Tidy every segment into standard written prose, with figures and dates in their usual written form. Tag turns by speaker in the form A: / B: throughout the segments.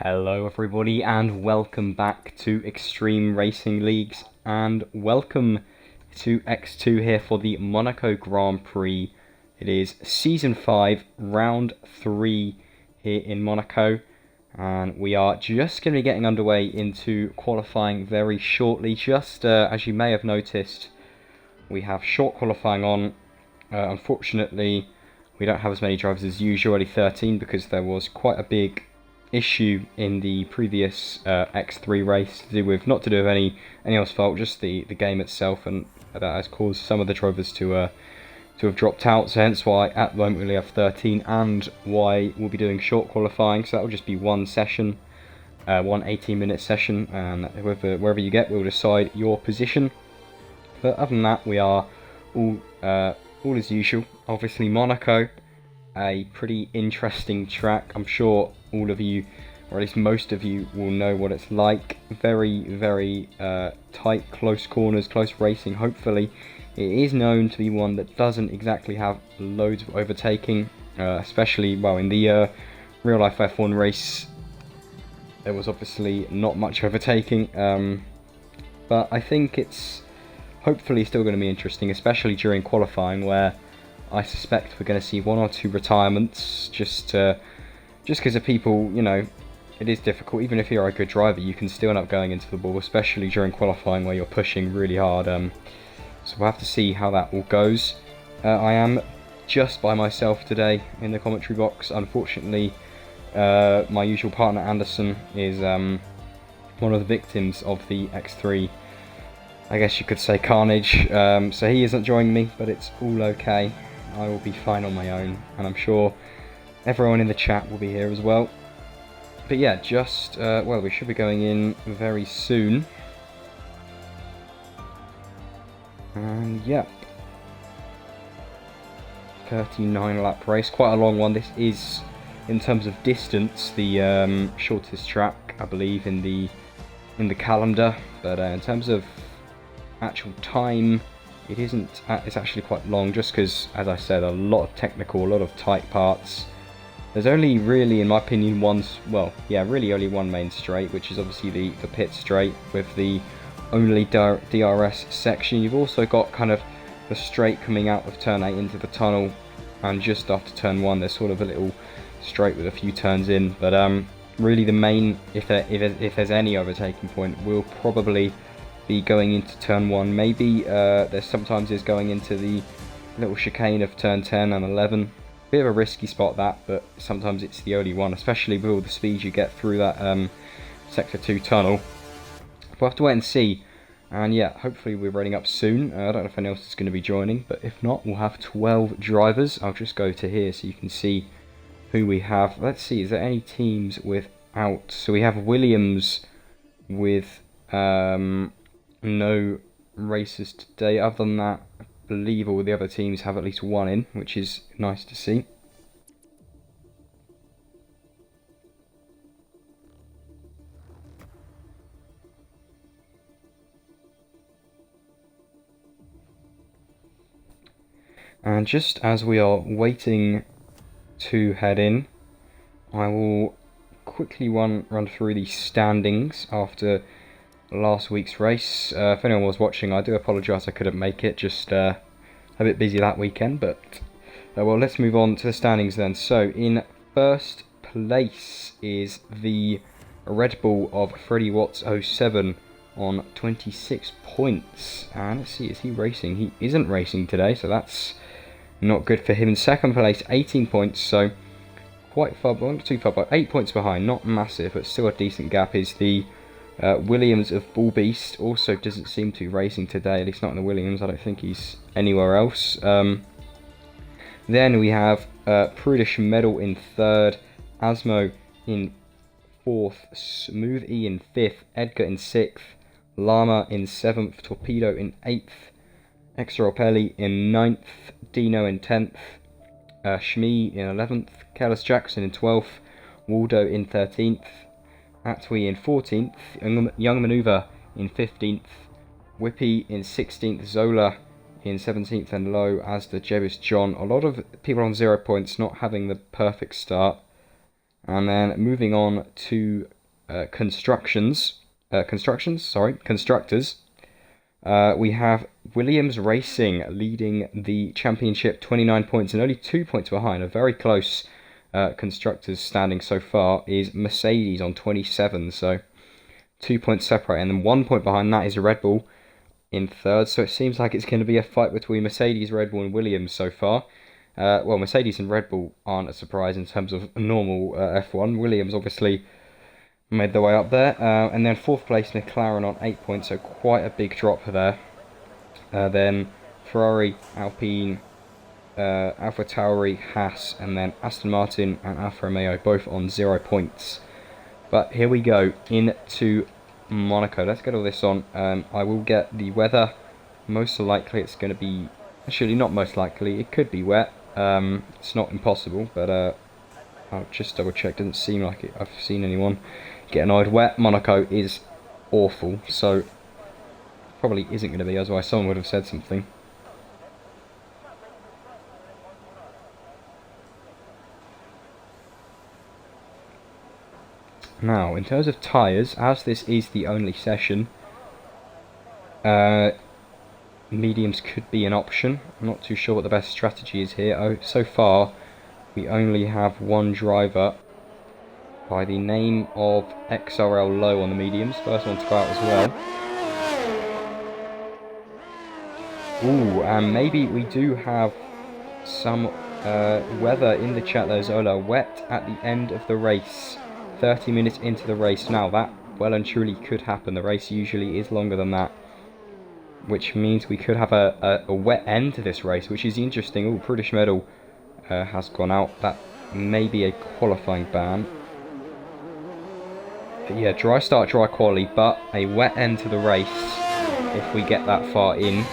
A: Hello everybody and welcome back to Extreme Racing Leagues and welcome to X2 here for the Monaco Grand Prix. It is Season 5, Round 3 here in Monaco, and we are just going to be getting underway into qualifying very shortly. Just as you may have noticed, we have short qualifying on. Unfortunately, we don't have as many drivers as usual, only 13, because there was quite a big issue in the previous X3 race not to do with any else's fault, just the game itself, and that has caused some of the drivers to have dropped out. So hence why at the moment we only have 13, and why we'll be doing short qualifying. So that will just be one session, one 18-minute session, and wherever you get, we'll decide your position. But other than that, we are all as usual. Obviously, Monaco, a pretty interesting track. I'm sure all of you, or at least most of you, will know what it's like. Very, very tight, close corners, close racing. Hopefully, it is known to be one that doesn't exactly have loads of overtaking, especially, well, in the real life F1 race, there was obviously not much overtaking, but I think it's hopefully still going to be interesting, especially during qualifying, where I suspect we're going to see one or two retirements, just because of people, you know. It is difficult. Even if you're a good driver, you can still end up going into the ball, especially during qualifying where you're pushing really hard. So we'll have to see how that all goes. I am just by myself today in the commentary box. Unfortunately, my usual partner Anderson is one of the victims of the X3, I guess you could say, carnage. So he isn't joining me, but it's all okay. I will be fine on my own, and I'm sure everyone in the chat will be here as well. But yeah, just, well, we should be going in very soon. And yeah, 39 lap race, quite a long one. This is, in terms of distance, the shortest track, I believe, in the calendar. But in terms of actual time, it isn't. It's actually quite long, just because, as I said, a lot of technical, a lot of tight parts. There's only really, in my opinion, really only one main straight, which is obviously the pit straight with the only DRS section. You've also got kind of the straight coming out of turn 8 into the tunnel, and just after turn 1 there's sort of a little straight with a few turns in. But really the main, if there's any overtaking point, will probably be going into turn 1. Maybe there's sometimes is going into the little chicane of turn 10 and 11. Bit of a risky spot that, but sometimes it's the only one, especially with all the speed you get through that sector 2 tunnel. We'll have to wait and see, and yeah, hopefully we're running up soon. I don't know if anyone else is going to be joining, but if not, we'll have 12 drivers. I'll just go to here so you can see who we have. Let's see, is there any teams without? So we have Williams with no races today. Other than that, I believe all the other teams have at least one in, which is nice to see. And just as we are waiting to head in, I will quickly run through the standings after last week's race. If anyone was watching, I do apologise I couldn't make it, just a bit busy that weekend. But well, let's move on to the standings then. So in first place is the Red Bull of Freddie Watts 07 on 26 points. And let's see, is he racing? He isn't racing today, so that's not good for him. In second place, 18 points, so quite far, well, not too far, but 8 points behind. Not massive, but still a decent gap. Is the Williams of Bull Beast. Also doesn't seem to be racing today, at least not in the Williams. I don't think he's anywhere else. Then we have Prudish Medal in third, Asmo in fourth, Smooth E in fifth, Edgar in sixth, Llama in seventh, Torpedo in eighth, Exeropelli in ninth, Dino in 10th, Shmee in 11th, Kellis Jackson in 12th, Waldo in 13th, Atwi in 14th, Young Maneuver in 15th, Whippy in 16th, Zola in 17th, and Low as the Jebus John. A lot of people on 0 points, not having the perfect start. And then moving on to constructors. We have Williams Racing leading the championship, 29 points, and only 2 points behind. A very close constructors standing so far is Mercedes on 27, so 2 points separate, and then 1 point behind that is Red Bull in third. So it seems like it's going to be a fight between Mercedes, Red Bull, and Williams so far. Well, Mercedes and Red Bull aren't a surprise in terms of normal F1. Williams obviously made their way up there. And then fourth place McLaren on 8 points, so quite a big drop there. Then Ferrari, Alpine, AlphaTauri, Haas, and then Aston Martin and Alfa Romeo both on 0 points. But here we go into Monaco. Let's get all this on. I will get the weather. Most likely it's going to be... Actually, not most likely. It could be wet. It's not impossible, but I'll just double check. Doesn't seem like it. I've seen anyone get annoyed. Wet Monaco is awful, so probably isn't going to be, otherwise someone would have said something. Now, in terms of tyres, as this is the only session, mediums could be an option. I'm not too sure what the best strategy is here. So far, we only have one driver by the name of XRL Low on the mediums. First one to go out as well. Ooh, and maybe we do have some weather in the chat there, Zola. Wet at the end of the race. 30 minutes into the race. Now, that well and truly could happen. The race usually is longer than that, which means we could have a wet end to this race, which is interesting. Oh, British medal has gone out. That may be a qualifying ban. But yeah, dry start, dry quali, but a wet end to the race if we get that far in,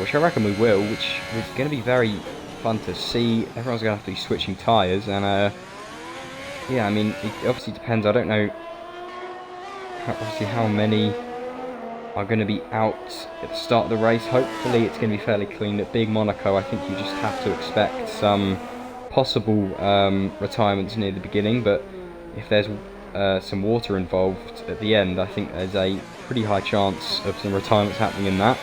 A: which I reckon we will, which is going to be very fun to see. Everyone's going to have to be switching tyres, and yeah, I mean, it obviously depends. I don't know obviously how many are going to be out at the start of the race. Hopefully it's going to be fairly clean. At Big Monaco, I think you just have to expect some possible retirements near the beginning, but if there's some water involved at the end, I think there's a pretty high chance of some retirements happening in that.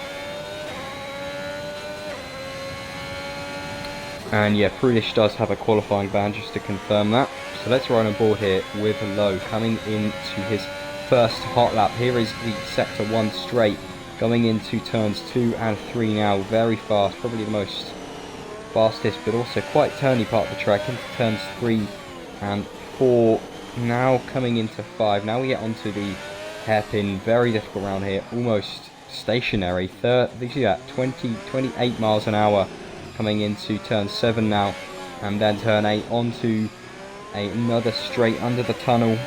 A: And yeah, Prix does have a qualifying ban, just to confirm that. So let's run on board here with Low coming into his first hot lap. Here is the sector 1 straight, going into turns 2 and 3 now. Very fast, probably the most fastest, but also quite turny part of the track, into turns 3 and 4. Now coming into 5. Now we get onto the hairpin. Very difficult round here, almost stationary. You see that, 28 miles an hour coming into turn 7 now, and then turn 8 onto another straight under the tunnel.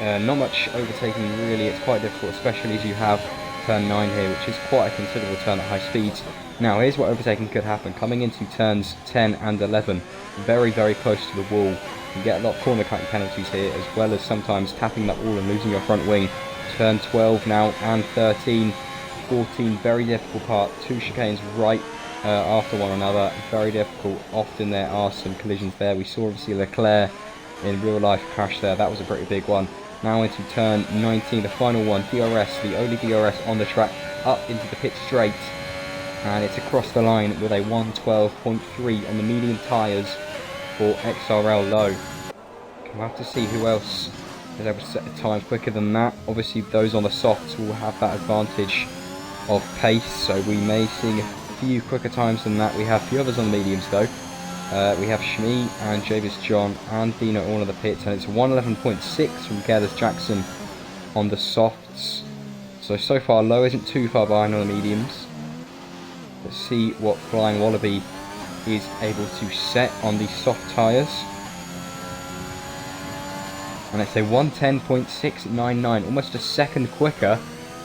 A: Not much overtaking really. It's quite difficult, especially as you have turn 9 here, which is quite a considerable turn at high speeds. Now here's what overtaking could happen. Coming into turns 10 and 11, very close to the wall. You get a lot of corner cutting penalties here, as well as sometimes tapping that wall and losing your front wing. Turn 12 now, and 13, 14, very difficult part. 2 chicanes right after one another, very difficult. Often there are some collisions there. We saw obviously Leclerc in real life crash there. That was a pretty big one. Now into turn 19, the final one. DRS, the only DRS on the track, up into the pit straight, and it's across the line with a 112.3 on the medium tyres for XRL Low. We'll have to see who else is able to set a time quicker than that. Obviously those on the softs will have that advantage of pace, so we may see a few quicker times than that. We have a few others on the mediums though. We have Shmi and Javis John and Dina all in the pits, and it's 111.6 from Gerdes Jackson on the softs. So far Low isn't too far behind on the mediums. Let's see what Flying Wallaby is able to set on the soft tyres. And it's a 110.699, almost a second quicker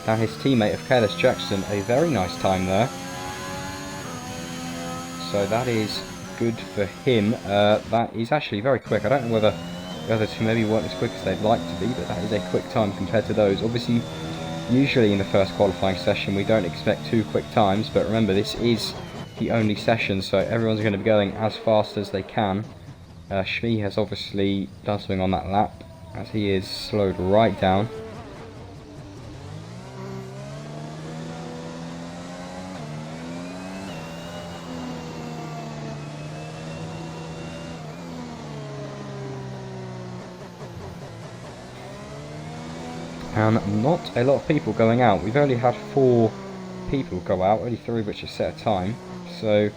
A: than his teammate of Gerdes Jackson. A very nice time there. So that is good for him. That is actually very quick. I don't know whether the other two maybe weren't as quick as they'd like to be, but that is a quick time compared to those. Obviously, usually in the first qualifying session we don't expect 2 quick times, but remember this is the only session, so everyone's going to be going as fast as they can. Shmi has obviously done something on that lap, as he is slowed right down. And not a lot of people going out. We've only had 4 people go out, only 3 which have set a time. So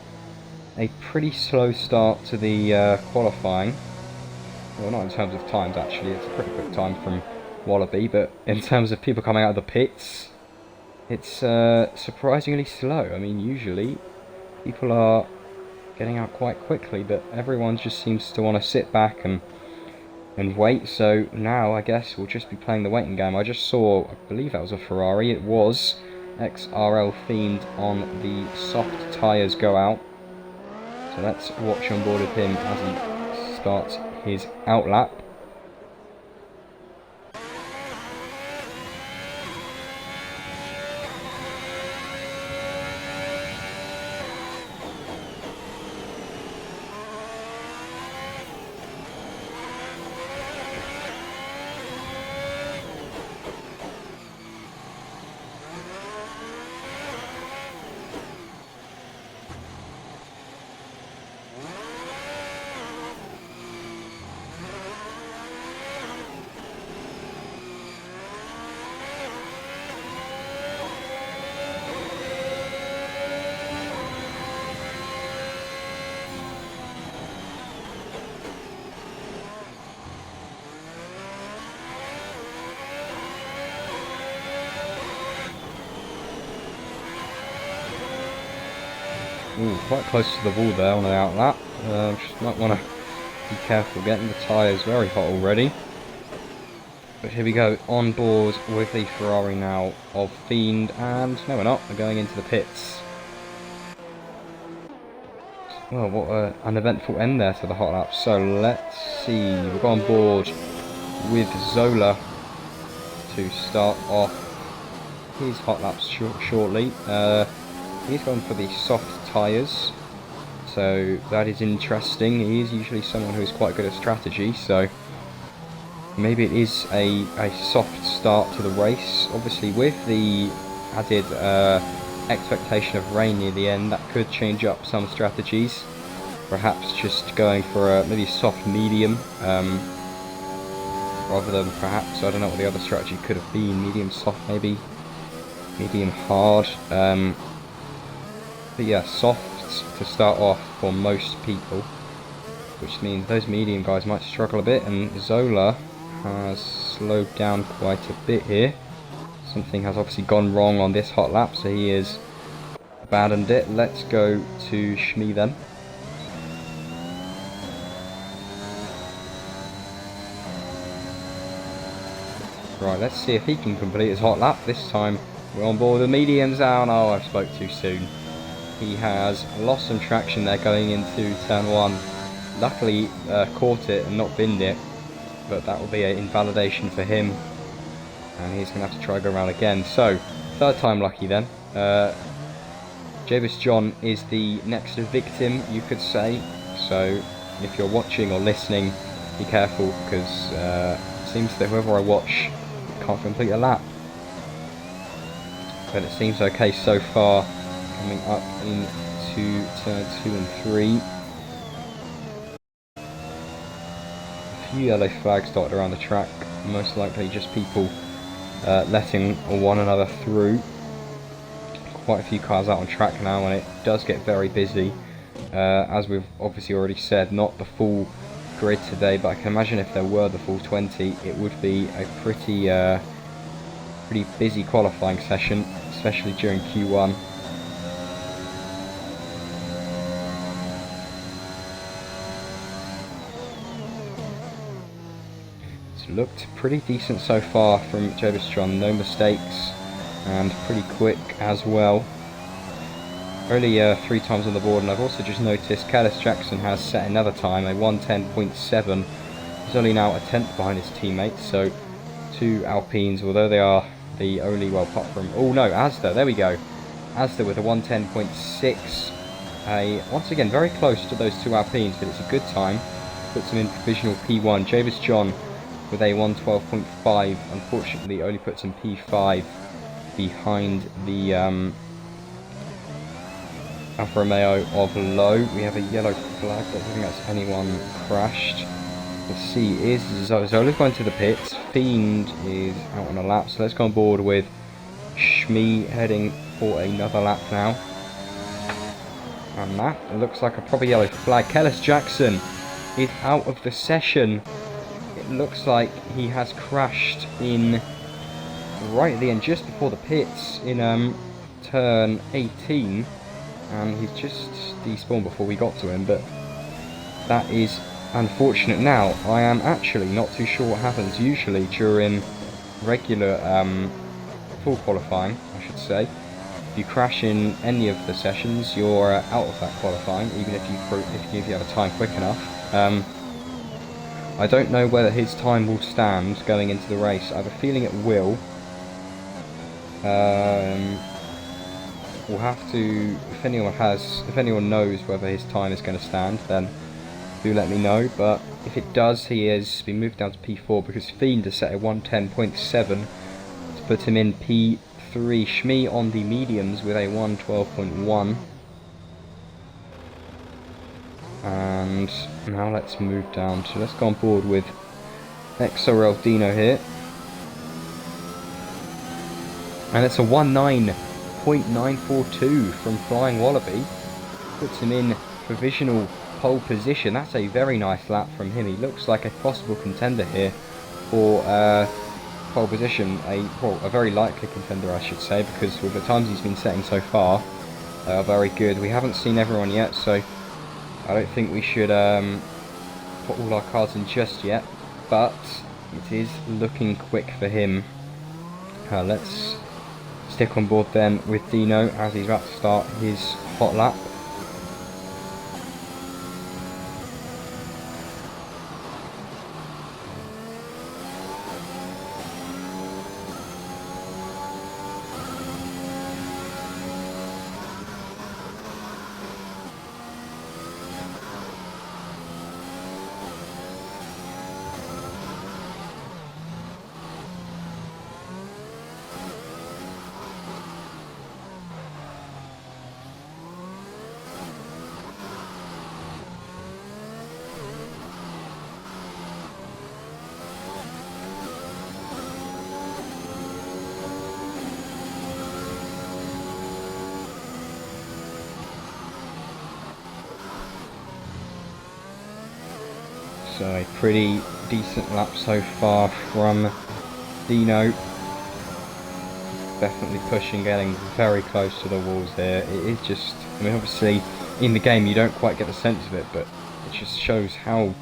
A: a pretty slow start to the qualifying. Well, not in terms of times actually, it's a pretty quick time from Wallaby, but in terms of people coming out of the pits, it's surprisingly slow. I mean, usually people are getting out quite quickly, but everyone just seems to want to sit back and wait. So now I guess we'll just be playing the waiting game. I just saw, I believe that was a Ferrari, it was XRL Fiend on the soft tyres go out. So let's watch on board with him as he starts his out lap. Ooh, quite close to the wall there on the out lap. Just might want to be careful getting the tyres very hot already. But here we go, on board with the Ferrari now of Fiend, and no we're not, we're going into the pits. Well, what an eventful end there to the hot lap. So let's see, we'll go on board with Zola to start off his hot laps shortly. He's gone for the soft tyres, so that is interesting. He is usually someone who is quite good at strategy, so maybe it is a soft start to the race. Obviously with the added expectation of rain near the end, that could change up some strategies. Perhaps just going for a maybe soft medium rather than perhaps, I don't know what the other strategy could have been, medium soft maybe, medium hard. But yeah, soft to start off for most people, which means those medium guys might struggle a bit, and Zola has slowed down quite a bit here. Something has obviously gone wrong on this hot lap, so he has abandoned it. Let's go to Shmi then. Right, let's see if he can complete his hot lap. This time we're on board the mediums. Oh no, I spoke too soon. He has lost some traction there going into turn 1. Luckily caught it and not binned it, but that will be an invalidation for him, and he's going to have to try go around again. So, third time lucky then. Javis John is the next victim, you could say. So, if you're watching or listening, be careful, because it seems that whoever I watch can't complete a lap. But it seems okay so far. Coming up into turn 2 and 3. A few yellow flags dotted around the track, most likely just people letting one another through. Quite a few cars out on track now, and it does get very busy. As we've obviously already said, not the full grid today, but I can imagine if there were the full 20, it would be a pretty busy qualifying session, especially during Q1. Looked pretty decent so far from Jobistron, no mistakes and pretty quick as well. Only 3 times on the board, and I've also just noticed Callis Jackson has set another time, a 1:10.7. He's only now a 10th behind his teammates, so 2 Alpines, although they are the only, well, apart from, oh no, Asda, there we go. Asda with a 1:10.6. Once again, very close to those 2 Alpines, but it's a good time. puts him in provisional P1. Javis John with a 112.5, unfortunately only puts him P5 behind the Alfa Romeo of Low. We have a yellow flag, I don't think that's anyone crashed. Let's see, is Zola's going to the pits, Fiend is out on a lap, so let's go on board with Shmee heading for another lap now. And that looks like a proper yellow flag. Kellis Jackson is out of the session. It looks like he has crashed in right at the end, just before the pits, in turn 18. And he's just despawned before we got to him, but that is unfortunate. Now, I am actually not too sure what happens usually during regular full qualifying, I should say. If you crash in any of the sessions, you're out of that qualifying, even if you have a time quick enough. I don't know whether his time will stand going into the race. I have a feeling it will. We'll have to, if anyone knows whether his time is going to stand, then do let me know. But if it does, he has been moved down to P4 because Fiend has set a 110.7 to put him in P3. Shmee on the mediums with a 112.1. And now let's move down. So let's go on board with XRL Dino here. And it's a 19.942 from Flying Wallaby. Puts him in provisional pole position. That's a very nice lap from him. He looks like a possible contender here for pole position. A very likely contender, I should say, because with the times he's been setting so far, they are very good. We haven't seen everyone yet, so I don't think we should put all our cards in just yet, but it is looking quick for him. Let's stick on board then with Dino as he's about to start his hot lap. So a pretty decent lap so far from Dino. Definitely pushing, getting very close to the walls here. It is just, I mean, obviously in the game you don't quite get the sense of it, but it just shows how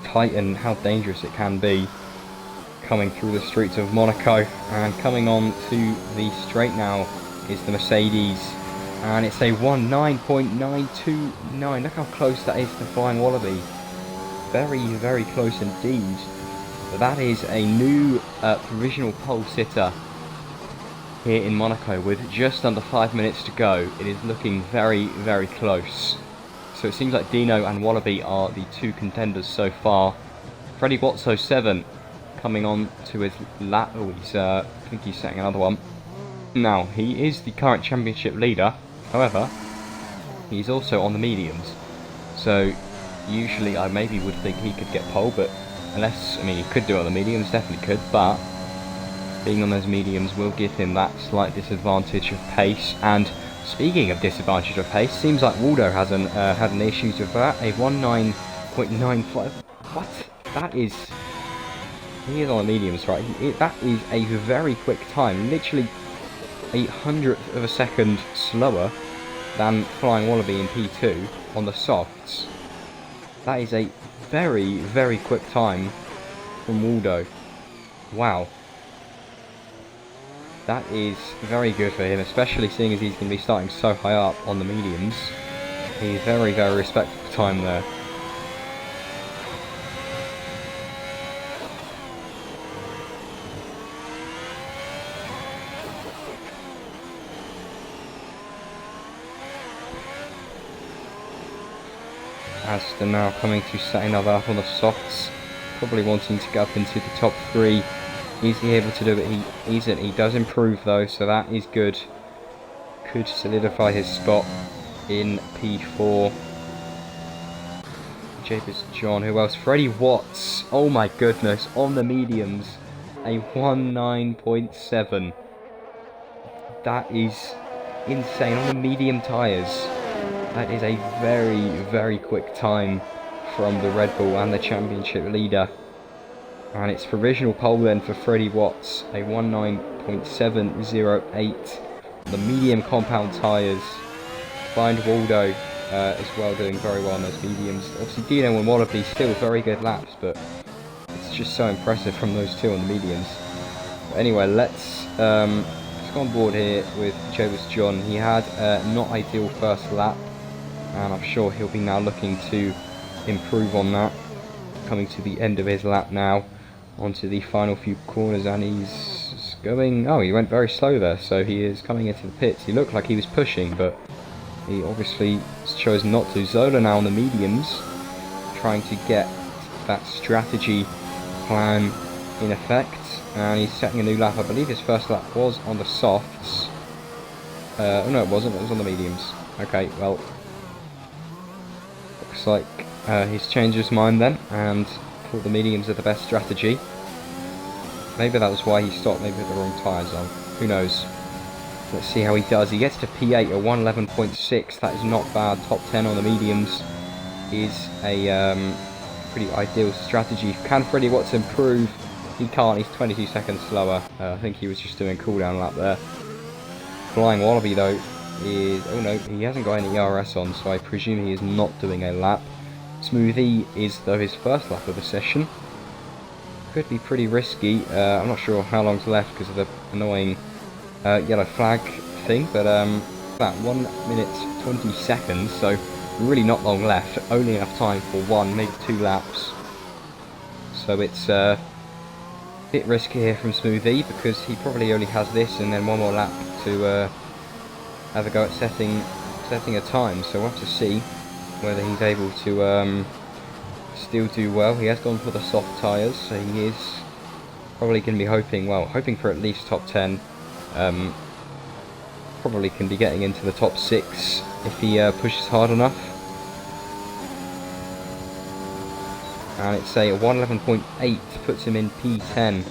A: tight and how dangerous it can be coming through the streets of Monaco. And coming on to the straight now is the Mercedes, and it's a 19.929. Look how close that is to Flying Wallaby. Very, very close indeed. But that is a new provisional pole sitter here in Monaco with just under 5 minutes to go. It is looking very, very close. So it seems like Dino and Wallaby are the two contenders so far. Freddie Watso 7 coming on to his lap. Oh, I think he's setting another one. Now, he is the current championship leader. However, he's also on the mediums. So usually I maybe would think he could get pole, but unless, I mean, he could do it on the mediums, definitely could, but being on those mediums will give him that slight disadvantage of pace. And speaking of disadvantage of pace, seems like Waldo hasn't had any issues with that. A 19.95. What? That is, he is on the mediums, right? That is a very quick time, literally a 100th of a second slower than Flying Wallaby in P2 on the softs. That is a very, very quick time from Waldo. Wow. That is very good for him, especially seeing as he's going to be starting so high up on the mediums. A very, very respectable time there. as they're now coming to set another up on the softs, probably wanting to get up into the top 3. Is he able to do it? He isn't. He does improve though, so that is good. Could solidify his spot in P4. Japers John, who else? Freddie Watts. Oh my goodness, on the mediums, a 19.7. That is insane on the medium tyres. That is a very, very quick time from the Red Bull and the championship leader. And it's provisional pole then for Freddie Watts, a 19.708. The medium compound tyres. Find Waldo as well, doing very well on those mediums. Obviously Dino and Wallaby still very good laps, but it's just so impressive from those two on the mediums. But anyway, let's go on board here with Jovis John. He had a not ideal first lap, and I'm sure he'll be now looking to improve on that. Coming to the end of his lap now, onto the final few corners, and he's going... Oh, he went very slow there, so he is coming into the pits. He looked like he was pushing, but he obviously chose not to. Zola now on the mediums, trying to get that strategy plan in effect, and he's setting a new lap. I believe his first lap was on the softs. Oh no, it wasn't, it was on the mediums. Okay, well, looks like he's changed his mind then, and thought the mediums are the best strategy. Maybe that was why he stopped, maybe with the wrong tyres on. Who knows? Let's see how he does. He gets to P8 at 111.6. That is not bad. Top 10 on the mediums is a pretty ideal strategy. Can Freddie Watts improve? He can't. He's 22 seconds slower. I think he was just doing cooldown lap there. Flying Wallaby though is... Oh no, he hasn't got any ERS on, so I presume he is not doing a lap. Smoothie is though his first lap of the session. Could be pretty risky. I'm not sure how long's left because of the annoying yellow flag thing, but about 1 minute 20 seconds, so really not long left. Only enough time for 1, maybe 2 laps. So it's a bit risky here from Smoothie because he probably only has this and then 1 more lap to have a go at setting a time. So we'll have to see whether he's able to still do well. He has gone for the soft tyres, so he is probably going to be hoping for at least top 10. Probably can be getting into the top 6 if he pushes hard enough. And it's a 111.8 puts him in P10.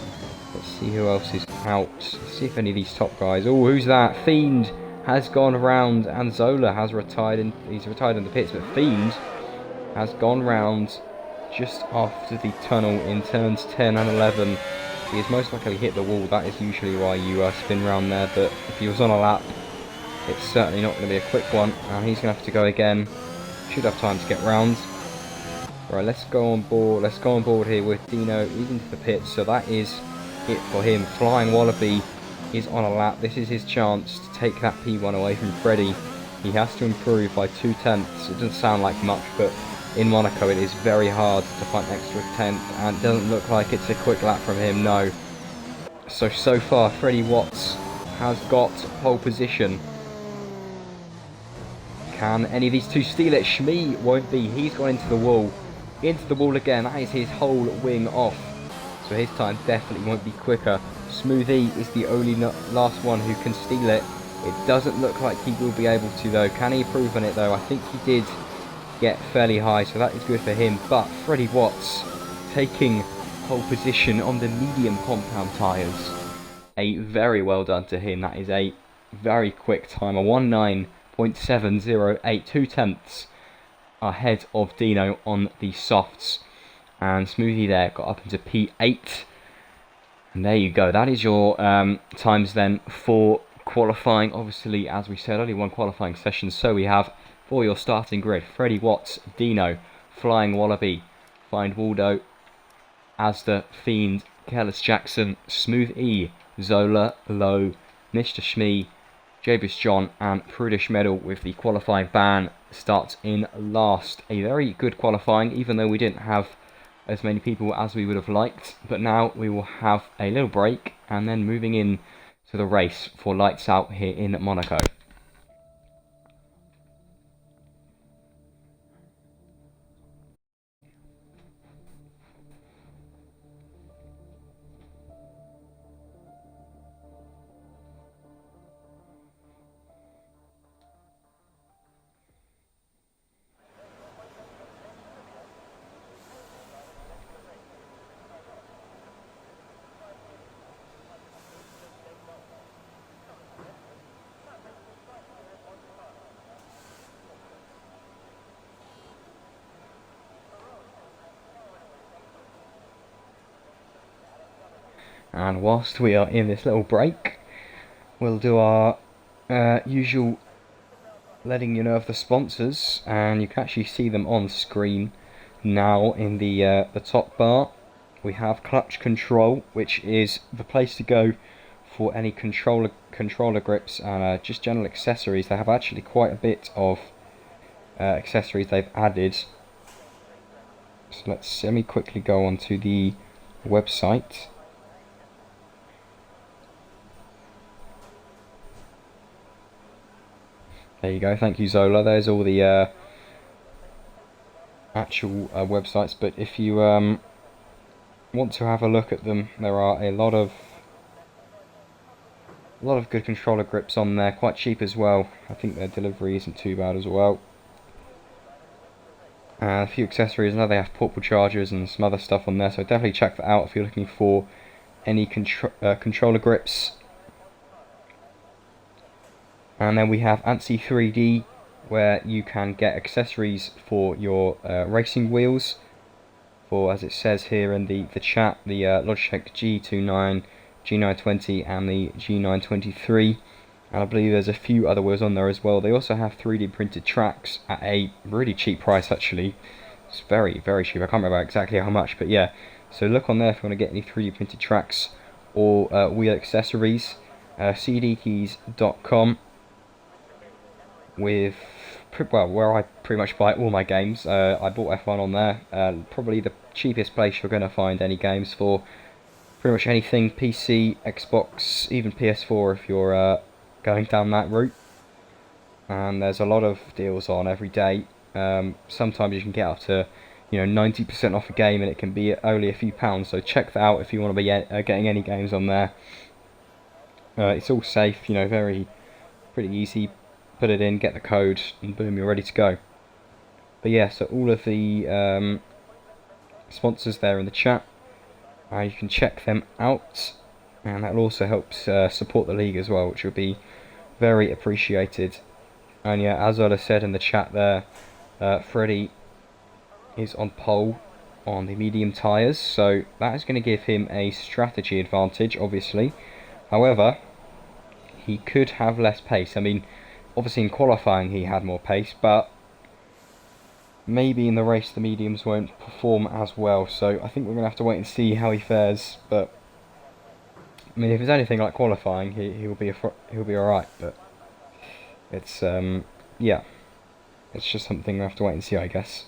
A: Let's see who else is out. Let's see if any of these top guys... Oh, who's that? Fiend has gone round, and Zola has retired. He's retired in the pits, but Fiend has gone round just after the tunnel in turns 10 and 11. He has most likely hit the wall. That is usually why you spin round there, but if he was on a lap, it's certainly not going to be a quick one, and he's going to have to go again. Should have time to get round. Right, let's go on board. Let's go on board here with Dino. He's into the pits, so that is it for him. Flying Wallaby is on a lap. This is his chance to take that P1 away from Freddie. He has to improve by 2 tenths. It doesn't sound like much, but in Monaco it is very hard to find an extra tenth, and it doesn't look like it's a quick lap from him, no. So far Freddie Watts has got pole position. Can any of these two steal it? Shmee won't be. He's gone into the wall. Into the wall again. That is his whole wing off. So his time definitely won't be quicker. Smoothie is the only last one who can steal it. It doesn't look like he will be able to though. Can he improve on it though? I think he did get fairly high, so that is good for him. But Freddie Watts taking pole position on the medium compound tyres. A very well done to him. That is a very quick time. A 19.708, 2 tenths ahead of Dino on the softs. And Smoothie there got up into P8. And there you go. That is your times then for qualifying. Obviously, as we said, only 1 qualifying session. So we have for your starting grid: Freddie Watts, Dino, Flying Wallaby, Find Waldo, Asda, Fiend, Careless Jackson, Smooth E, Zola, Low, Mr. Shmee, Jabus John, and Prudish Medal with the qualifying ban starts in last. A very good qualifying, even though we didn't have as many people as we would have liked. But now we will have a little break and then moving in to the race for lights out here in Monaco. And whilst we are in this little break, we'll do our usual letting you know of the sponsors, and you can actually see them on screen now in the top bar. We have Clutch Control, which is the place to go for any controller grips and just general accessories. They have actually quite a bit of accessories they've added. So let me quickly go onto the website. There you go, thank you Zola. There's all the actual websites, but if you want to have a look at them, there are a lot of good controller grips on there, quite cheap as well. I think their delivery isn't too bad as well. And a few accessories. I know they have portable chargers and some other stuff on there, so definitely check that out if you're looking for any controller grips. And then we have ANSI 3D, where you can get accessories for your racing wheels. For, as it says here in the chat, the Logitech G29, G920 and the G923. And I believe there's a few other wheels on there as well. They also have 3D printed tracks at a really cheap price actually. It's very, very cheap. I can't remember exactly how much, but yeah. So look on there if you want to get any 3D printed tracks or wheel accessories. cdkeys.com with, well, where I pretty much buy all my games. I bought F1 on there. Probably the cheapest place you're going to find any games for pretty much anything PC, Xbox, even PS4 if you're going down that route. And there's a lot of deals on every day. Sometimes you can get up to 90% off a game, and it can be only a few pounds. So check that out if you want to be getting any games on there. It's all safe, pretty easy. Put it in, get the code, and boom, you're ready to go. But yeah, so all of the sponsors there in the chat, you can check them out, and that will also help support the league as well, which will be very appreciated. And yeah, as Ola said in the chat there, Freddie is on pole on the medium tyres, so that is going to give him a strategy advantage, obviously. However, he could have less pace. I mean, obviously in qualifying he had more pace, but maybe in the race the mediums won't perform as well, so I think we're going to have to wait and see how he fares. But I mean, if it's anything like qualifying, he'll be alright, but it's yeah, it's just something we'll have to wait and see, I guess.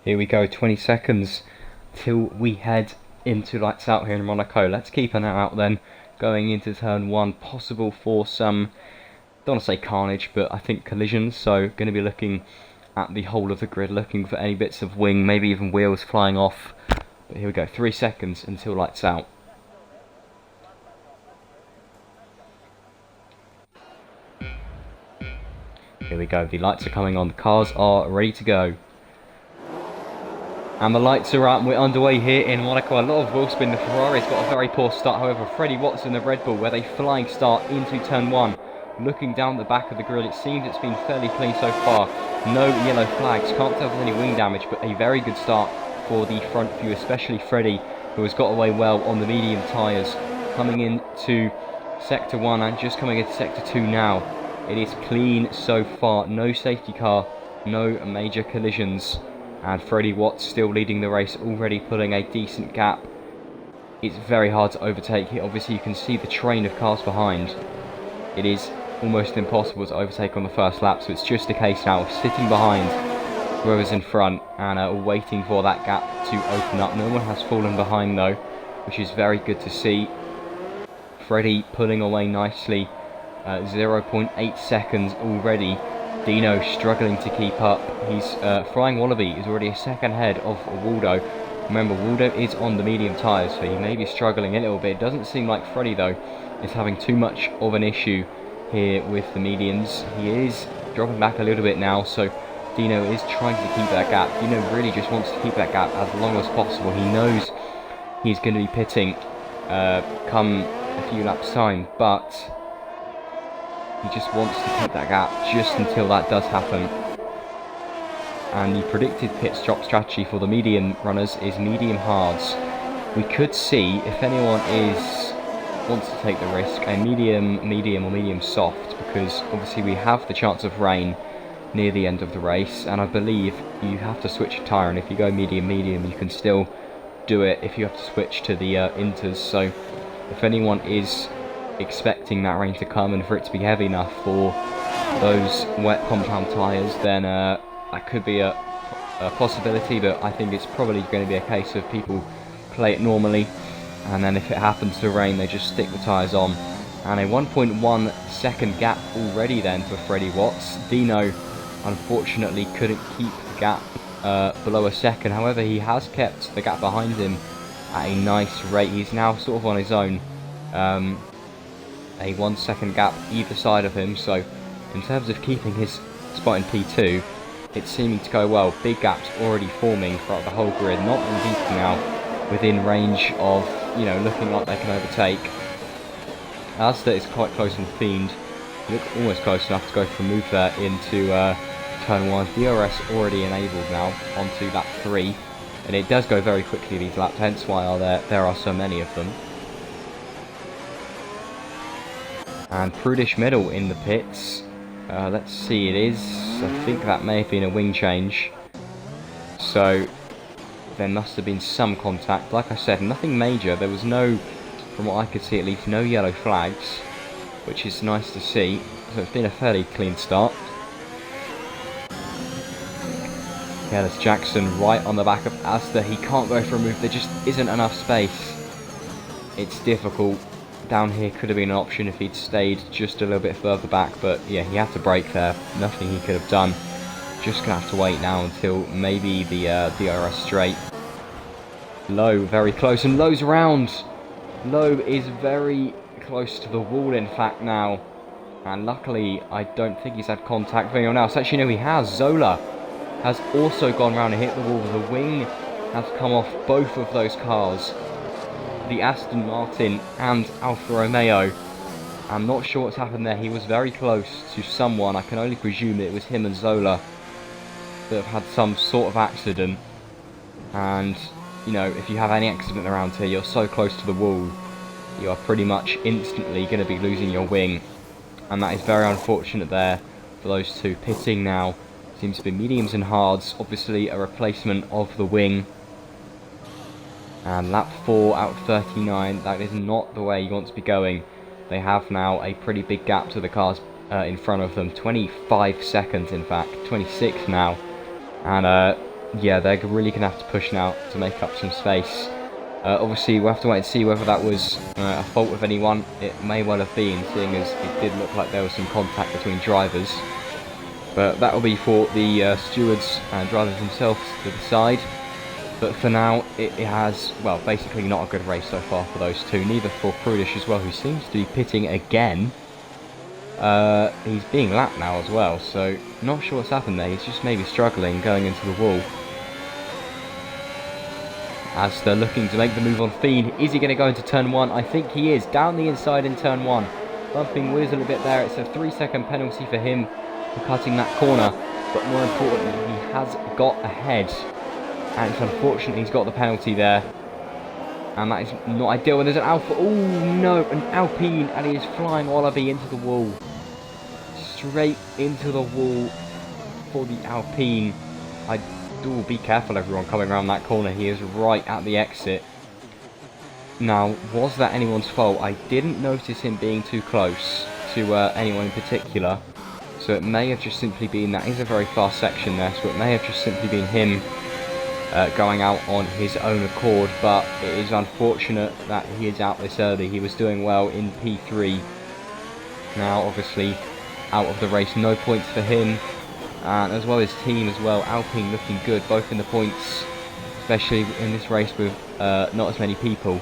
A: Here we go, 20 seconds till we head into lights out here in Monaco. Let's keep an eye out then going into turn 1. Possible for some, don't want to say carnage, but I think collisions. So going to be looking at the whole of the grid, looking for any bits of wing, maybe even wheels flying off. But here we go, 3 seconds until lights out. Here we go, the lights are coming on, the cars are ready to go. And the lights are out and we're underway here in Monaco. A lot of wheel spin. The Ferrari's got a very poor start. However, Freddie Watson of Red Bull with a flying start into turn 1. Looking down the back of the grid, it seems it's been fairly clean so far. No yellow flags. Can't tell if there's any wing damage, but a very good start for the front few, especially Freddie, who has got away well on the medium tyres. Coming into Sector 1 and just coming into Sector 2 now. It is clean so far. No safety car, no major collisions. And Freddie Watts still leading the race, already pulling a decent gap. It's very hard to overtake here. Obviously, you can see the train of cars behind. It is almost impossible to overtake on the first lap, so it's just a case now of sitting behind whoever's in front and waiting for that gap to open up. No one has fallen behind though, which is very good to see. Freddie pulling away nicely, 0.8 seconds already. Dino struggling to keep up. He's Flying Wallaby is already a second ahead of Waldo. Remember, Waldo is on the medium tyres, so he may be struggling a little bit. It doesn't seem like Freddie though is having too much of an issue here with the mediums. He is dropping back a little bit now, so Dino is trying to keep that gap. Dino really just wants to keep that gap as long as possible. He knows he's going to be pitting come a few laps time, but he just wants to keep that gap just until that does happen. And the predicted pit stop strategy for the medium runners is medium hards. We could see if anyone wants to take the risk, a medium or medium soft, because obviously we have the chance of rain near the end of the race, and I believe you have to switch a tyre, and if you go medium, you can still do it if you have to switch to the inters. So if anyone is expecting that rain to come and for it to be heavy enough for those wet compound tyres, then that could be a possibility, but I think it's probably going to be a case of people play it normally, and then if it happens to rain they just stick the tyres on. And a 1.1 second gap already then for Freddie Watts. Dino unfortunately couldn't keep the gap below a second. However, he has kept the gap behind him at a nice rate. He's now sort of on his own. A 1 second gap either side of him, so in terms of keeping his spot in P2, it's seeming to go well. Big gaps already forming throughout the whole grid, not indeed now within range of, you know, looking like they can overtake. Asda is quite close on Fiend, look almost close enough to go for a move there into turn 1. DRS already enabled now onto lap 3, and it does go very quickly these laps, hence why there are so many of them. And Prudish Middle in the pits. Let's see, it is, I think that may have been a wing change. So there must have been some contact. Like I said, nothing major. There was no, from what I could see at least, no yellow flags, which is nice to see. So it's been a fairly clean start. Careless Jackson right on the back of Asda. He can't go for a move. There just isn't enough space. It's difficult. Down here could have been an option if he'd stayed just a little bit further back, but yeah, he had to brake there. Nothing he could have done. Just gonna have to wait now until maybe the DRS straight. Low, very close, and Low's around. Low is very close to the wall, in fact, now. And luckily, I don't think he's had contact with anyone else. Actually, no, he has. Zola has also gone round and hit the wall. The wing has come off both of those cars. The Aston Martin and Alfa Romeo. I'm not sure what's happened there. He was very close to someone. I can only presume that it was him and Zola that have had some sort of accident. And, you know, if you have any accident around here, you're so close to the wall, you are pretty much instantly going to be losing your wing. And that is very unfortunate there for those two. Pitting now seems to be mediums and hards. Obviously a replacement of the wing. And lap 4 out of 39, that is not the way you want to be going. They have now a pretty big gap to the cars in front of them. 25 seconds, in fact. 26 now. And yeah, they're really going to have to push now to make up some space. Obviously, we'll have to wait and see whether that was a fault of anyone. It may well have been, seeing as it did look like there was some contact between drivers. But that will be for the stewards and drivers themselves to decide. But for now, it has, well, basically not a good race so far for those two. Neither for Prudich as well, who seems to be pitting again. He's being lapped now as well, so not sure what's happened there. He's just maybe struggling going into the wall. As they're looking to make the move on Fiend. Is he going to go into turn 1? I think he is. Down the inside in turn 1. Bumping Wiz a little bit there. It's a 3-second penalty for him for cutting that corner. But more importantly, he has got ahead. And it's unfortunate he's got the penalty there. And that is not ideal. And there's an Alpha. Oh no, an Alpine. And he is flying Wallaby into the wall. Straight into the wall for the Alpine. Oh, be careful everyone coming around that corner. He is right at the exit. Now, was that anyone's fault? I didn't notice him being too close to anyone in particular. So it may have just simply been, that is a very fast section there, so it may have just simply been him going out on his own accord. But it is unfortunate that he is out this early. He was doing well in P3. Now, obviously, out of the race, no points for him. And as well as team as well, Alpine looking good, both in the points, especially in this race with not as many people.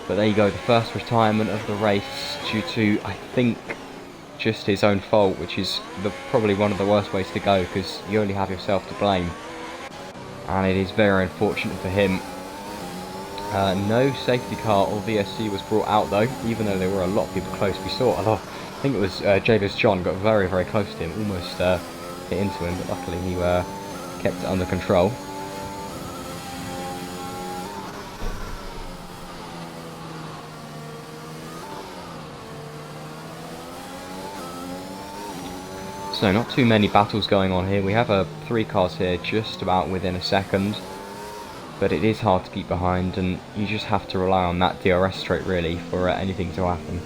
A: But there you go, the first retirement of the race due to, I think, just his own fault, which is probably one of the worst ways to go, because you only have yourself to blame. And it is very unfortunate for him. No safety car or VSC was brought out though, even though there were a lot of people close. We saw a lot, I think it was Javis John got very, very close to him, almost hit into him, but luckily he kept it under control. So not too many battles going on here. We have 3 cars here just about within a second, but it is hard to keep behind, and you just have to rely on that DRS straight really for anything to happen.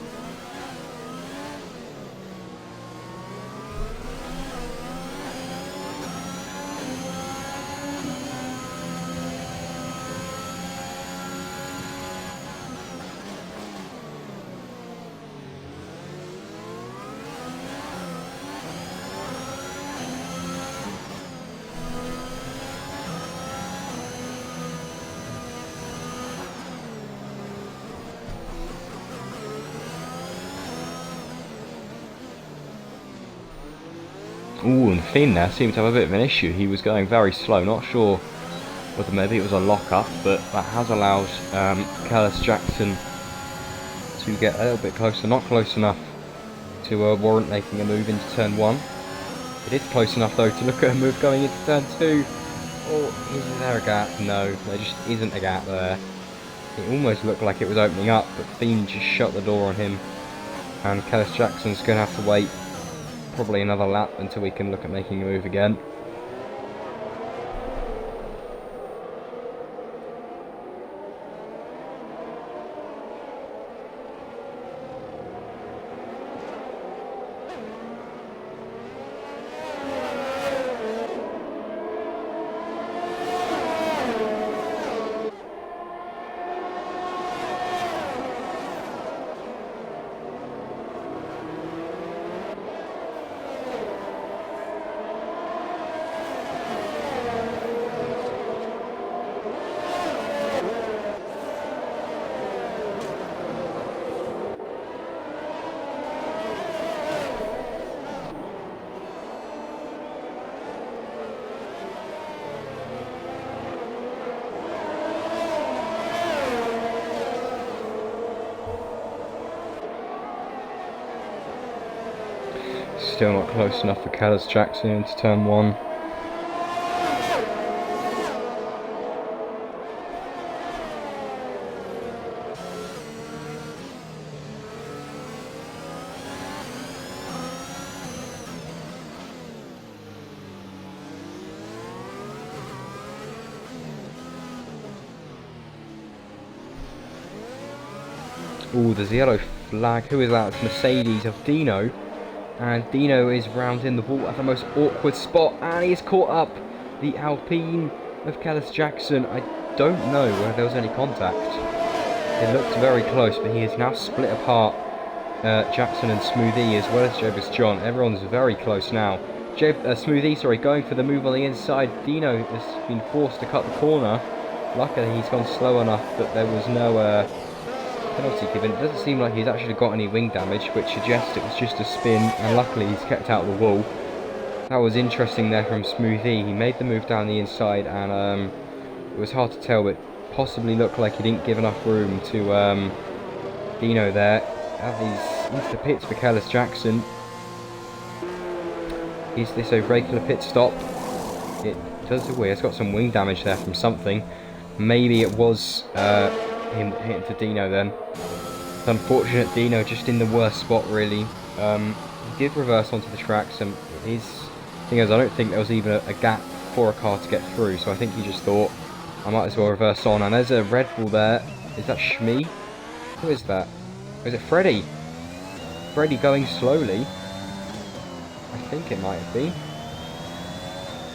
A: Ooh, and Finn there seemed to have a bit of an issue. He was going very slow. Not sure whether maybe it was a lock-up, but that has allowed Kellis Jackson to get a little bit closer. Not close enough to warrant making a move into turn 1. It is close enough though to look at a move going into turn 2. Oh, is there a gap? No, there just isn't a gap there. It almost looked like it was opening up, but Fiend just shut the door on him. And Kellis Jackson's going to have to wait probably another lap until we can look at making a move again. Still not close enough for Kellis Jackson into turn 1. Ooh, there's a yellow flag. Who is that? It's Mercedes of Dino. And Dino is round in the wall at the most awkward spot, and he's caught up the Alpine of Kellis Jackson. I don't know whether there was any contact. It looked very close, but he has now split apart Jackson and Smoothie as well as Jobus John. Everyone's very close now. Smoothie, sorry, going for the move on the inside. Dino has been forced to cut the corner. Luckily, he's gone slow enough that there was no penalty given. It doesn't seem like he's actually got any wing damage, which suggests it was just a spin, and luckily he's kept out of the wall. That was interesting there from Smoothie. He made the move down the inside, and it was hard to tell, but possibly looked like he didn't give enough room to Dino there. Into the pits for Kellis Jackson. Is this a regular pit stop? It does. It's got some wing damage there from something. Maybe it was him hitting to Dino then. It's unfortunate. Dino just in the worst spot really. He did reverse onto the tracks, and his thing is, I don't think there was even a gap for a car to get through, so I think he just thought, I might as well reverse on. And there's a Red Bull there. Is that Shmee? Who is that? Is it Freddy? Freddy going slowly? I think it might have been.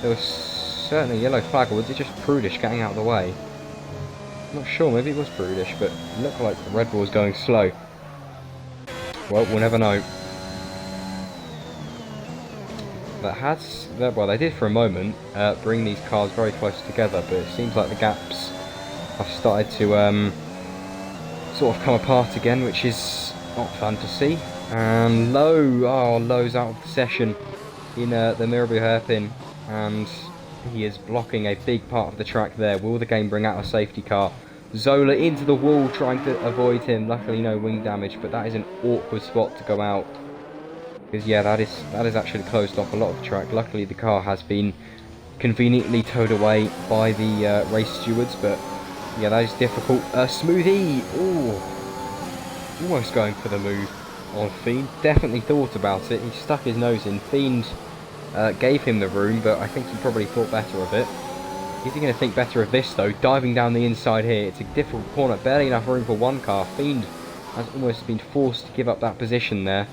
A: There was certainly a yellow flag, or was it just Prudish getting out of the way? I'm not sure, maybe it was Prudish, but it looked like the Red Bull was going slow. Well, we'll never know. Well, they did for a moment bring these cars very close together, but it seems like the gaps have started to sort of come apart again, which is not fun to see. And Lowe's out of the session in the Mirabou hairpin, and he is blocking a big part of the track there. Will the game bring out a safety car? Zola into the wall trying to avoid him. Luckily no wing damage, but that is an awkward spot to go out. Because yeah, that is actually closed off a lot of the track. Luckily the car has been conveniently towed away by the race stewards, but yeah, that is difficult. Smoothie! Ooh, almost going for the move on Fiend. Definitely thought about it. He stuck his nose in. Fiend gave him the room, but I think he probably thought better of it. Is he going to think better of this though? Diving down the inside here. It's a difficult corner. Barely enough room for one car. Fiend has almost been forced to give up that position there.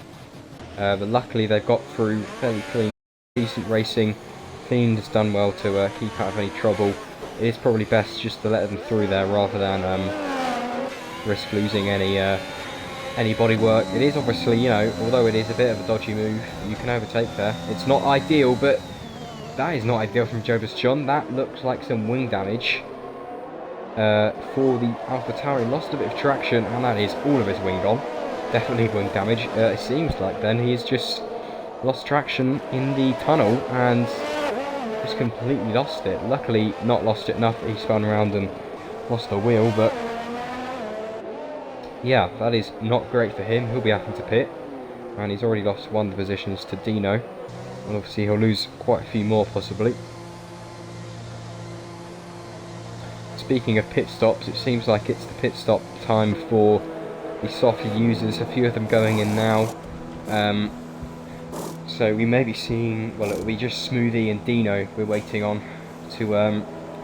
A: But luckily they've got through fairly clean. Decent racing. Fiend has done well to keep out of any trouble. It is probably best just to let them through there rather than risk losing any bodywork. It is obviously, you know, although it is a bit of a dodgy move, you can overtake there. It's not ideal, but that is not ideal from Jobus John. That looks like some wing damage for the AlphaTauri. Lost a bit of traction, and that is all of his wing gone. Definitely wing damage. It seems like then he's just lost traction in the tunnel and just completely lost it. Luckily not lost it enough that he spun around and lost the wheel, but yeah, that is not great for him. He'll be having to pit, and he's already lost one of the positions to Dino, and obviously he'll lose quite a few more possibly. Speaking of pit stops, it seems like it's the pit stop time for the softer users, a few of them going in now. So we may be seeing, well, it'll be just Smoothie and Dino we're waiting on to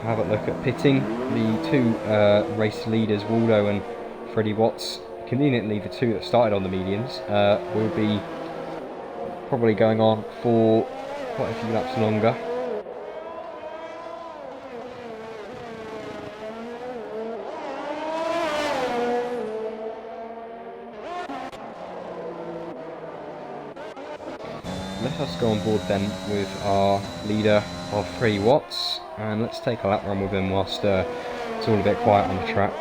A: have a look at pitting. The two race leaders, Waldo and Freddie Watts, conveniently the two that started on the mediums, will be probably going on for quite a few laps longer. Let us go on board then with our leader of Freddie Watts, and let's take a lap run with him whilst it's all a bit quiet on the track.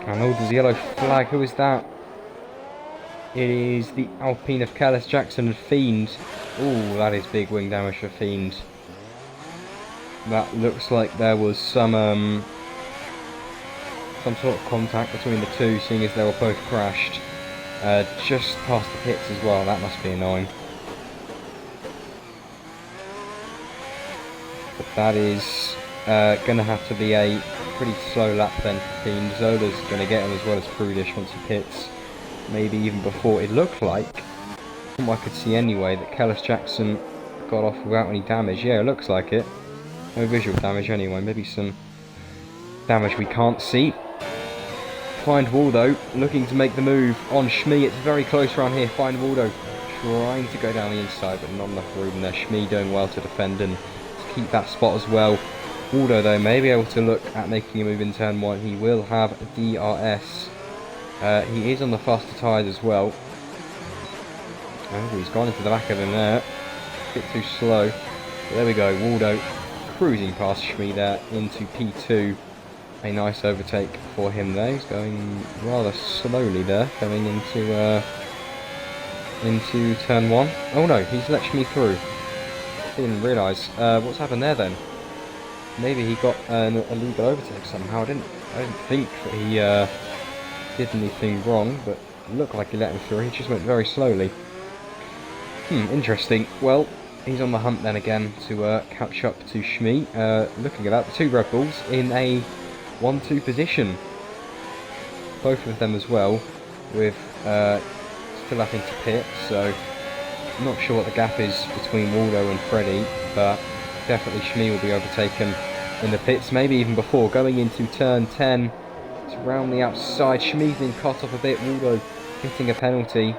A: And oh, there's a yellow flag. Who is that? It is the Alpine of Kellis Jackson and Fiend. Oh, that is big wing damage for Fiend. That looks like there was some sort of contact between the two, seeing as they were both crashed. just past the pits as well. That must be annoying. But that is going to have to be a pretty slow lap then for Fiend. Zola's going to get him as well as Prudish once he pits. Maybe even before. It looked like, from what I could see anyway, that Kellis Jackson got off without any damage. Yeah, it looks like it. No visual damage anyway. Maybe some damage we can't see. Find Waldo looking to make the move on Shmee. It's very close around here. Find Waldo trying to go down the inside, but not enough room there. Shmee doing well to defend and to keep that spot as well. Waldo though may be able to look at making a move in turn 1. He will have DRS. He is on the faster tyres as well. Oh, he's gone into the back of him there. A bit too slow. But there we go. Waldo cruising past Shmee there into P2. A nice overtake for him there. He's going rather slowly there, going into turn 1. Oh no, he's let Shmee through. Didn't realise. What's happened there then? Maybe he got an illegal overtake somehow. I didn't think that he did anything wrong, but it looked like he let him through. He just went very slowly. Interesting. Well, he's on the hunt then again to catch up to Shmee. Looking at that, the two Red Bulls in a 1-2 position. Both of them as well, with still having to pit, so I'm not sure what the gap is between Waldo and Freddy, but definitely Shmee will be overtaken in the pits, maybe even before. Going into turn 10, it's around the outside. Shmee's been cut off a bit. Waldo hitting a penalty,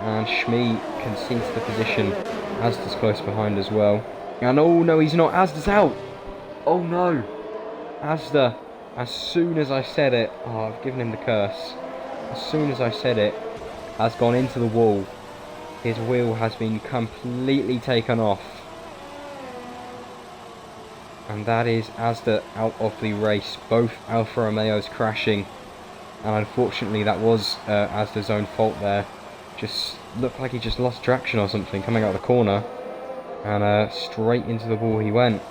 A: and Shmee concedes the position. Asda's close behind as well. And oh no, he's not. Asda's out. Oh no. Asda, as soon as I said it, oh, I've given him the curse. As soon as I said it, has gone into the wall. His wheel has been completely taken off. And that is Asda out of the race. Both Alfa Romeos crashing. And unfortunately that was Asda's own fault there. Just looked like he just lost traction or something coming out of the corner. And straight into the wall he went.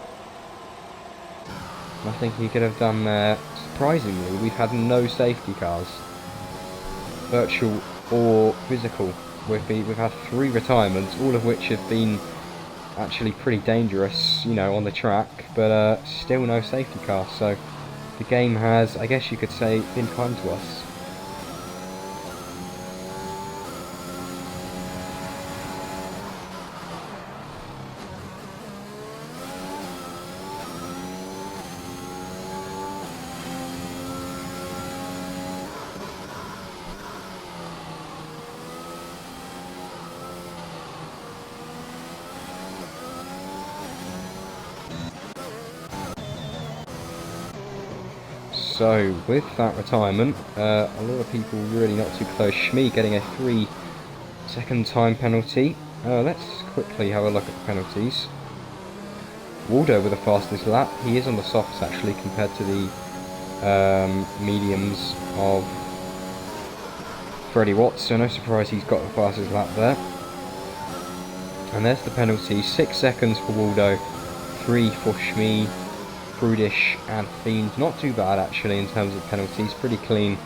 A: Nothing he could have done there. Surprisingly, we've had no safety cars. Virtual or physical. We've had 3 retirements, all of which have been actually pretty dangerous, you know, on the track, but still no safety car, so the game has, I guess you could say, been kind to us. So, with that retirement, a lot of people really not too close. Shmee getting a 3-second time penalty. Let's quickly have a look at the penalties. Waldo with the fastest lap. He is on the softs actually compared to the mediums of Freddie Watts, so no surprise he's got the fastest lap there. And there's the penalty. 6 seconds for Waldo, 3 for Shmee, Prudish and Fiend. Not too bad actually in terms of penalties, pretty clean.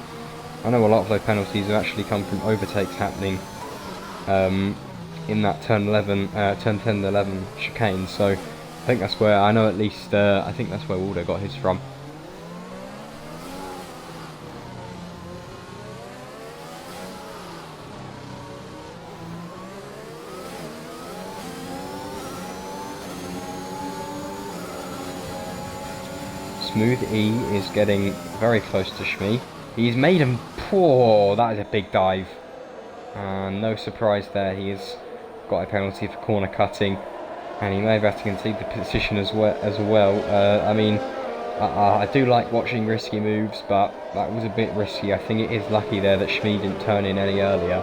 A: I know a lot of those penalties have actually come from overtakes happening in that turn 10 and 11 chicane, so I think that's where, I know at least, I think that's where Waldo got his from. Smooth E is getting very close to Shmee. He's made him poor. That is a big dive. And no surprise there, he has got a penalty for corner cutting. And he may have had to concede the position as well. I mean, I do like watching risky moves, but that was a bit risky. I think it is lucky there that Shmee didn't turn in any earlier,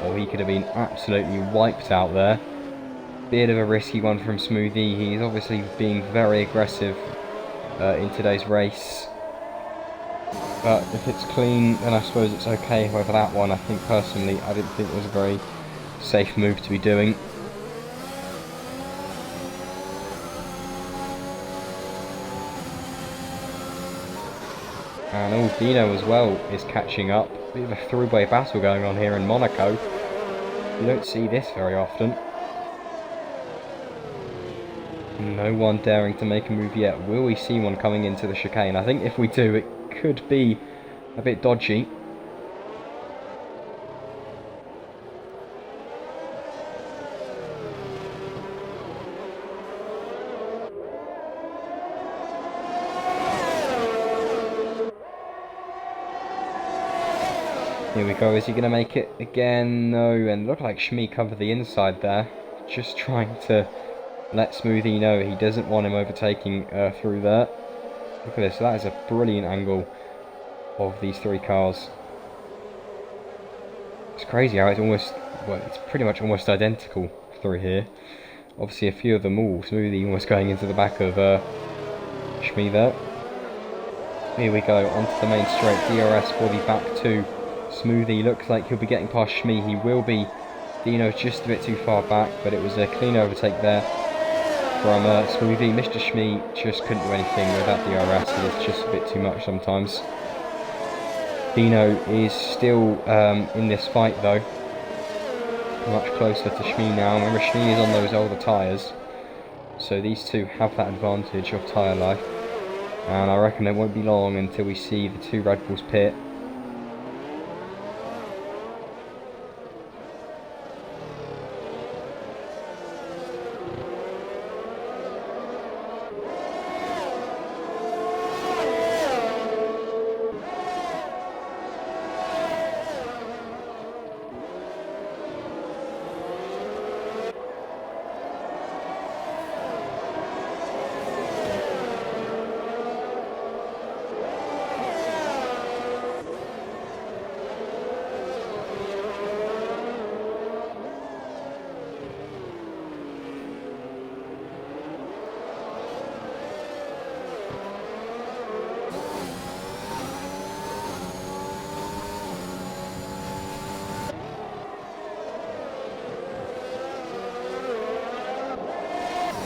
A: or he could have been absolutely wiped out there. Bit of a risky one from Smooth E. He's obviously being very aggressive in today's race, but if it's clean then I suppose it's okay. However, that one, I think personally, I didn't think it was a very safe move to be doing. And Dino as well is catching up. Bit of a three-way battle going on here in Monaco. You don't see this very often. No one daring to make a move yet. Will we see one coming into the chicane? I think if we do, it could be a bit dodgy. Here we go, is he going to make it again? No, and it looked like Shmi covered the inside there. Just trying to let Smoothie know he doesn't want him overtaking through there. Look at this, that is a brilliant angle of these three cars. It's crazy how it's almost, well, it's pretty much almost identical through here. Obviously a few of them, Smoothie almost going into the back of Shmi there. Here we go, onto the main straight, DRS for the back two. Smoothie looks like he'll be getting past Shmi. He will be. Dino's just a bit too far back, but it was a clean overtake there from Smoothie. Mr. Shmi just couldn't do anything without DRS. It's just a bit too much sometimes. Dino is still in this fight though. Much closer to Shmi now. Remember, Shmi is on those older tyres, so these two have that advantage of tyre life. And I reckon it won't be long until we see the two Red Bulls pit.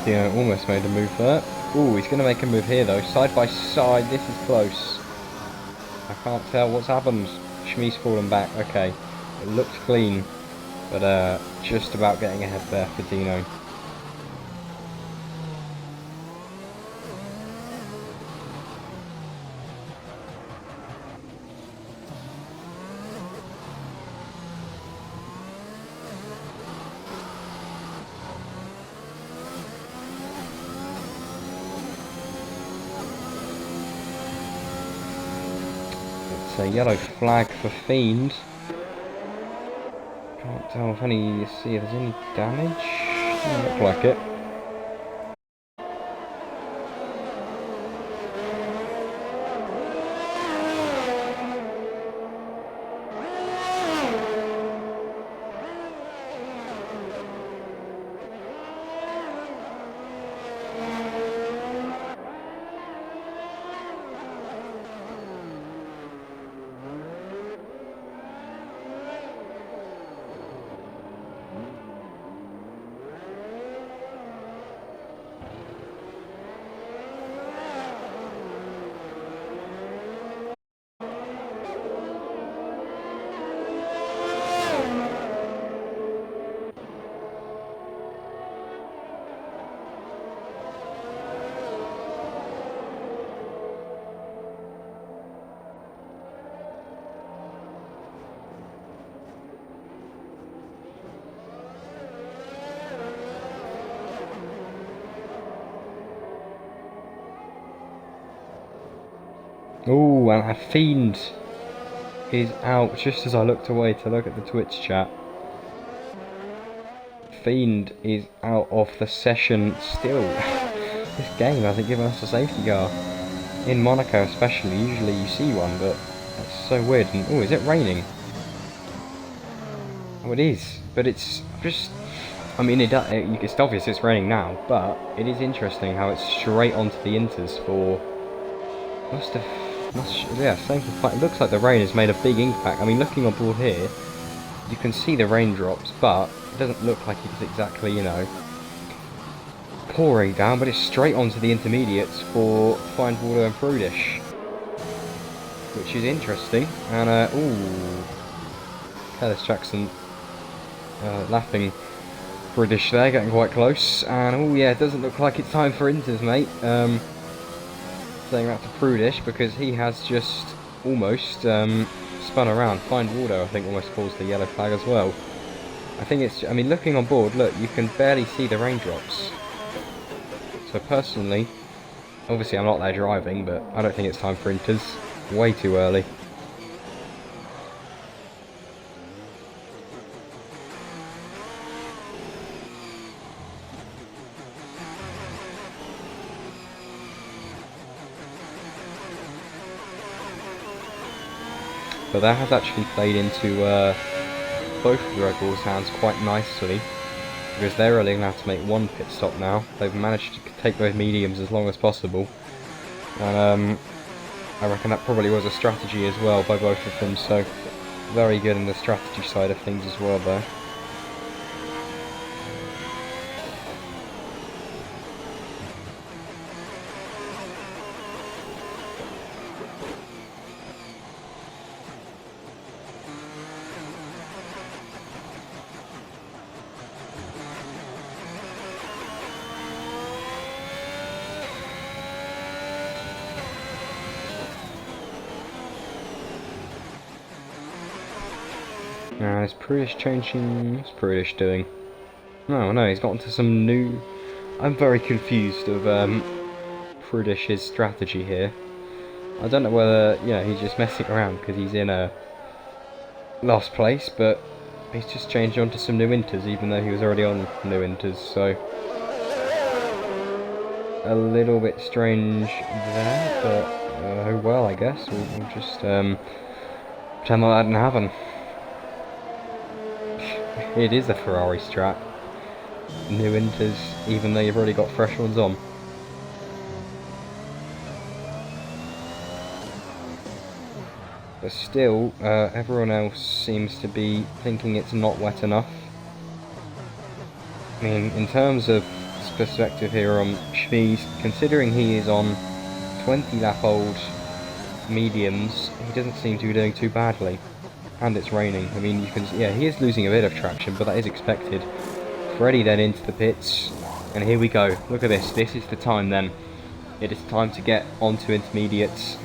A: Dino almost made a move there. Ooh, he's going to make a move here though. Side by side, this is close. I can't tell what's happened. Shmi's fallen back. Okay, it looked clean, but just about getting ahead there for Dino. It's a yellow flag for Fiend. Can't tell if see if there's any damage. Doesn't look like it. Ooh, and a Fiend is out just as I looked away to look at the Twitch chat. Fiend is out of the session still. This game hasn't given us a safety car. In Monaco especially, usually you see one, but that's so weird. And oh, is it raining? Oh, it is, but it's just... I mean, it's obvious it's raining now, but it is interesting how it's straight onto the inters for... yeah, same for fight. It looks like the rain has made a big impact. I mean, looking on board here, you can see the raindrops, but it doesn't look like it's exactly, you know, pouring down, but it's straight onto the intermediates for Fine Water and Prudish. which is interesting. And ooh, Curtis Jackson laughing British there, getting quite close. And oh yeah, it doesn't look like it's time for Inters, mate. Saying that to Prudish because he has just almost spun around. Find Waldo, I think, almost caused the yellow flag as well. I think it's, I mean, looking on board, look, you can barely see the raindrops. So personally, obviously I'm not there driving, but I don't think it's time for Inters. Way too early. But that has actually played into both of the Red Bulls' hands quite nicely, because they're only allowed to make one pit stop now. They've managed to take those mediums as long as possible, and I reckon that probably was a strategy as well by both of them, so very good in the strategy side of things as well there. Is Prudish changing? What's Prudish doing? No, he's got into some new... I'm very confused of Prudish's strategy here. I don't know whether, yeah, he's just messing around because he's in a last place, but he's just changed onto some new Inters, even though he was already on new Inters, so... a little bit strange there, but oh well, I guess. We'll just pretend like that didn't happen. It is a Ferrari strat. New Inters, even though you've already got fresh ones on. But still, everyone else seems to be thinking it's not wet enough. I mean, in terms of perspective here on Schmies, considering he is on 20 lap old mediums, he doesn't seem to be doing too badly. And it's raining. I mean, you can, yeah, he is losing a bit of traction, but that is expected. Freddie then into the pits, and here we go. Look at this. This is the time then. It is time to get onto intermediates.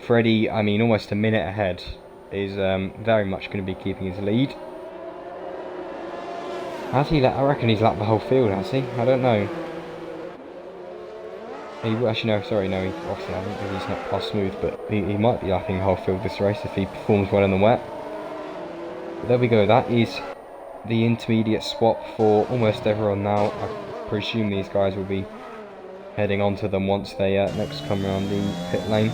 A: Freddie, I mean, almost a minute ahead, is very much going to be keeping his lead. Has he I reckon he's lapped the whole field, has he? I don't know. Actually, no, sorry, no, obviously I don't think he's not past smooth, but he might be lapping the whole field this race if he performs well in the wet. But there we go, that is the intermediate swap for almost everyone now. I presume these guys will be heading on to them once they next come around the pit lane.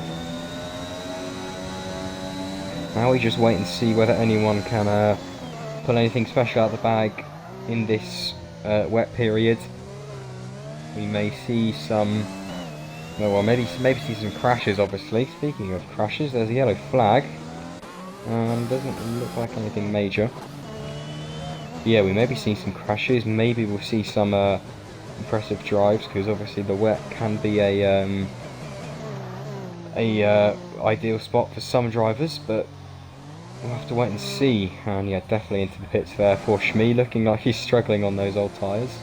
A: Now we just wait and see whether anyone can pull anything special out of the bag in this wet period. We may see some, well, maybe see some crashes. Obviously, speaking of crashes, there's a yellow flag. Doesn't look like anything major. Yeah, we may be seeing some crashes. Maybe we'll see some impressive drives, because obviously the wet can be a ideal spot for some drivers, but we'll have to wait and see. And yeah, definitely into the pits there for Schmee, looking like he's struggling on those old tyres.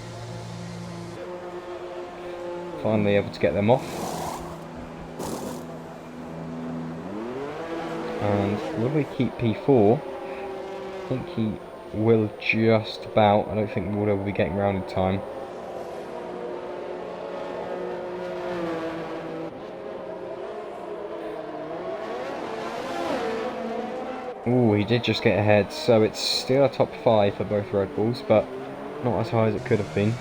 A: Finally able to get them off. And will we keep P4? I think he will just about. I don't think Waldo will be getting round in time. Ooh, he did just get ahead, so it's still a top 5 for both Red Bulls, but not as high as it could have been.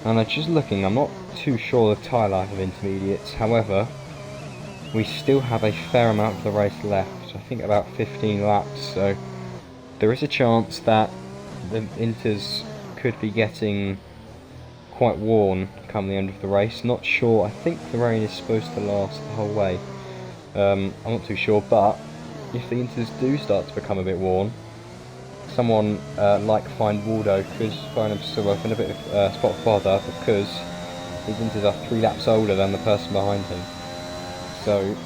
A: And just looking, I'm not too sure the tyre life of intermediates, however, we still have a fair amount of the race left, I think about 15 laps, so there is a chance that the Inters could be getting quite worn come the end of the race. Not sure, I think the rain is supposed to last the whole way. I'm not too sure, but if the Inters do start to become a bit worn, someone like Find Waldo, because Farnham's still working a bit of spot fodder, because his Winters are 3 laps older than the person behind him. So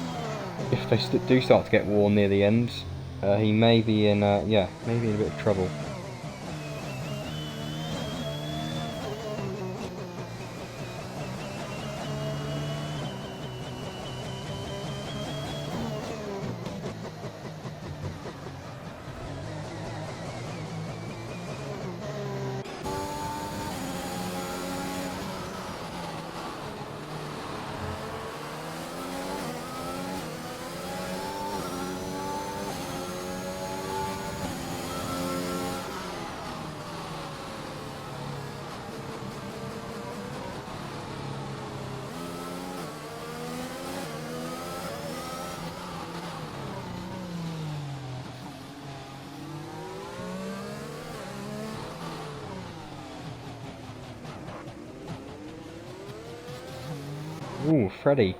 A: if they do start to get worn near the end, he may be in maybe in a bit of trouble. Ooh, Freddy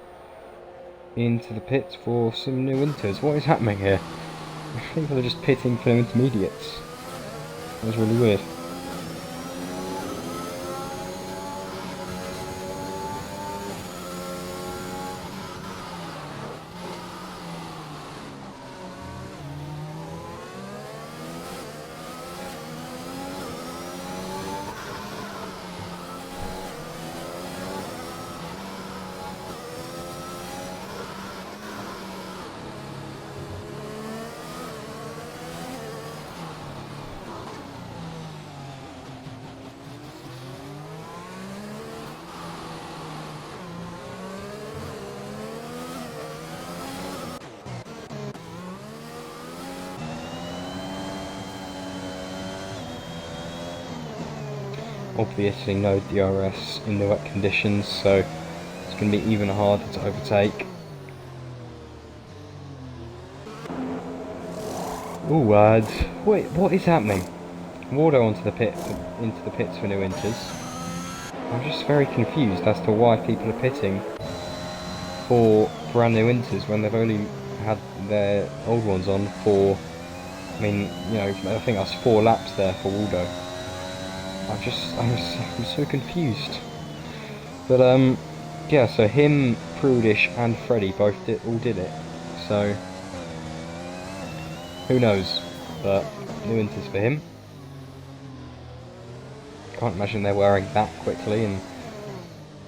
A: into the pits for some new Winters. What is happening here? I think they're just pitting for new intermediates. That was really weird. Obviously no DRS in the wet conditions, so it's going to be even harder to overtake. Ooh, wait, what is happening? Waldo into the pits for new Winters. I'm just very confused as to why people are pitting for brand new Winters when they've only had their old ones on for, I mean, you know, I think that's 4 laps there for Waldo. I'm so confused. But yeah, so him, Prudish and Freddy both all did it. So who knows? But new Winters for him. Can't imagine they're wearing that quickly, and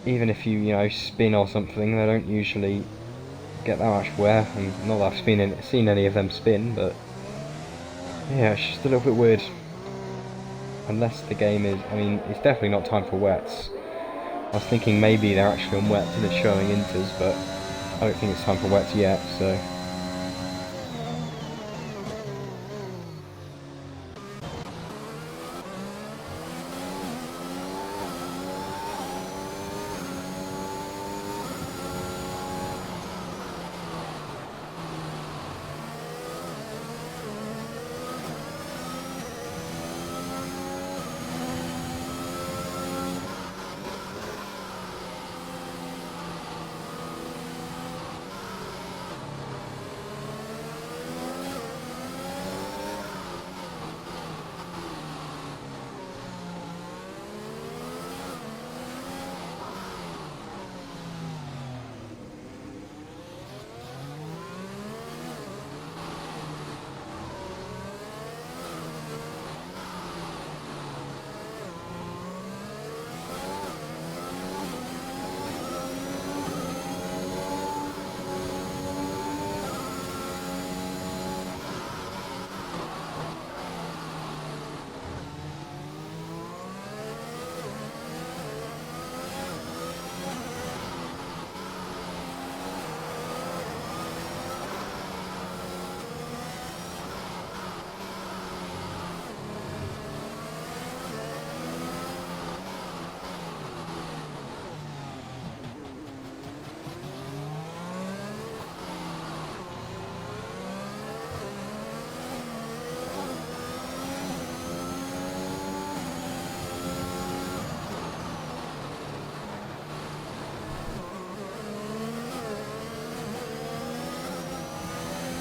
A: even if you spin or something, they don't usually get that much wear. And not that I've seen any of them spin, but yeah, it's just a little bit weird. Unless the game is, I mean, it's definitely not time for wets. I was thinking maybe they're actually on wets and it's showing inters, but I don't think it's time for wets yet, so.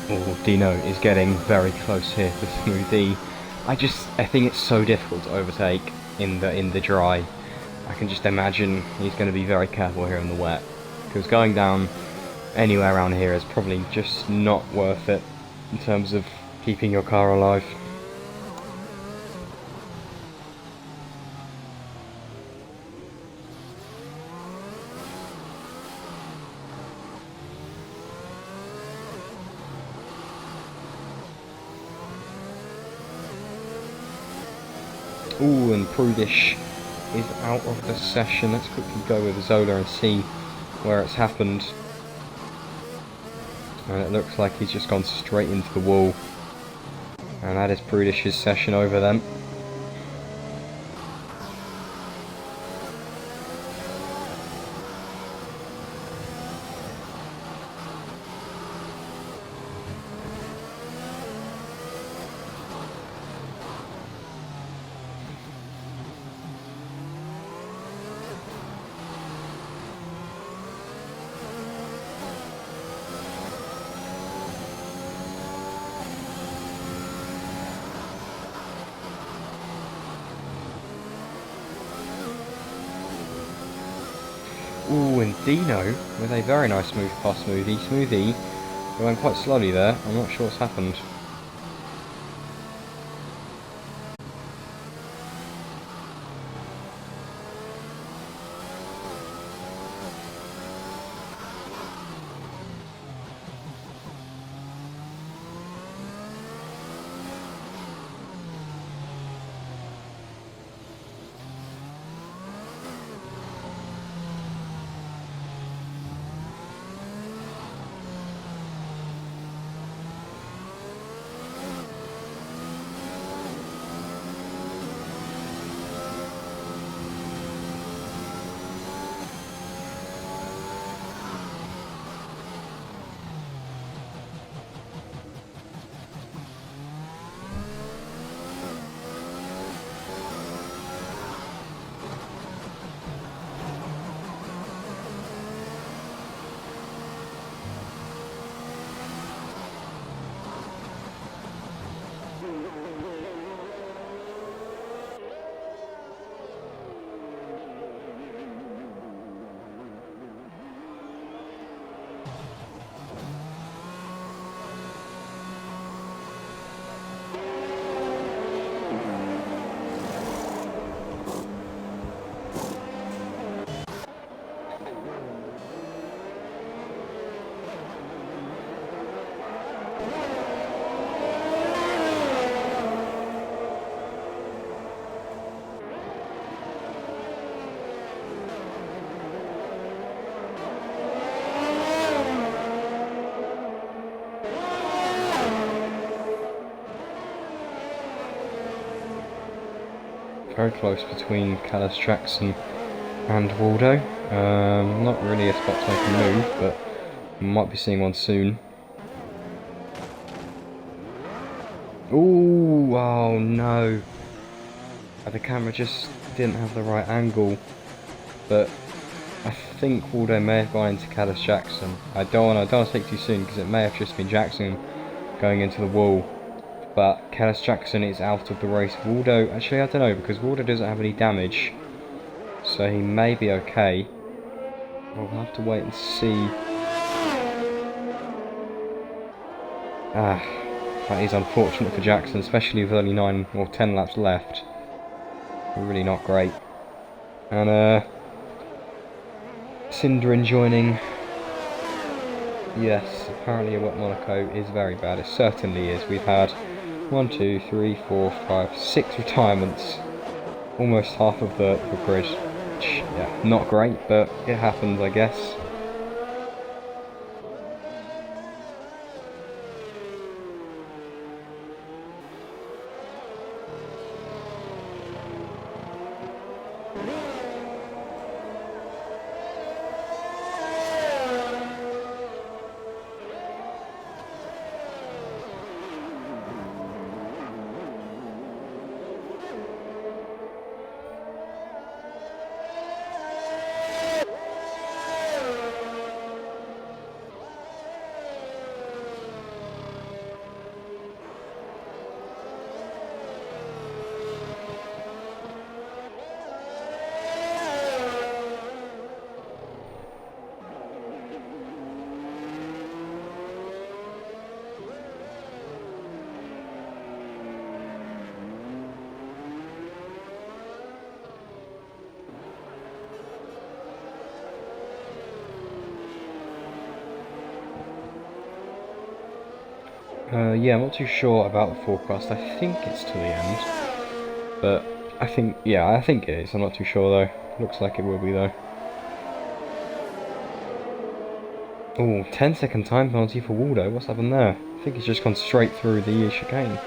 A: Oh, Dino is getting very close here for Smoothie. I think it's so difficult to overtake in the dry. I can just imagine he's going to be very careful here in the wet, because going down anywhere around here is probably just not worth it in terms of keeping your car alive. Ooh, and Prix is out of the session. Let's quickly go with Zola and see where it's happened. And it looks like he's just gone straight into the wall. And that is Prudish's session over then. Ooh, and Dino with a very nice move past Smoothie. Smoothie going quite slowly there. I'm not sure what's happened. Very close between Callis Jackson and Waldo. Not really a spot to make a move, but we might be seeing one soon. Ooh, oh no. The camera just didn't have the right angle, but I think Waldo may have gone into Callis Jackson. I don't want to speak too soon because it may have just been Jackson going into the wall. But Callis Jackson is out of the race. Waldo, actually I don't know, because Waldo doesn't have any damage, so he may be okay. We'll have to wait and see. That is unfortunate for Jackson, especially with only 9 or 10 laps left. Really not great. And Cinderin joining. Yes, apparently wet Monaco is very bad. It certainly is. We've had 1, 2, 3, 4, 5, 6 retirements. Almost half of the grid. Yeah, not great, but it happens, I guess. Yeah, I'm not too sure about the forecast. I think it's to the end. But I think it is. I'm not too sure though. Looks like it will be though. Oh, 10-second time penalty for Waldo. What's happened there? I think he's just gone straight through the chicane.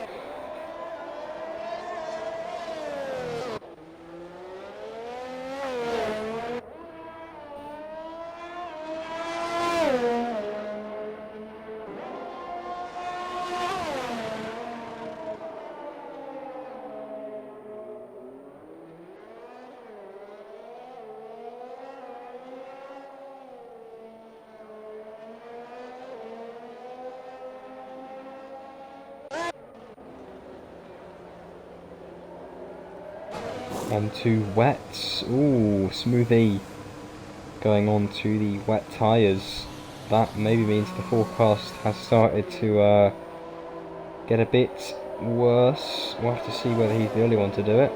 A: Onto wets. Ooh, smoothie. Going on to the wet tyres. That maybe means the forecast has started to get a bit worse. We'll have to see whether he's the only one to do it.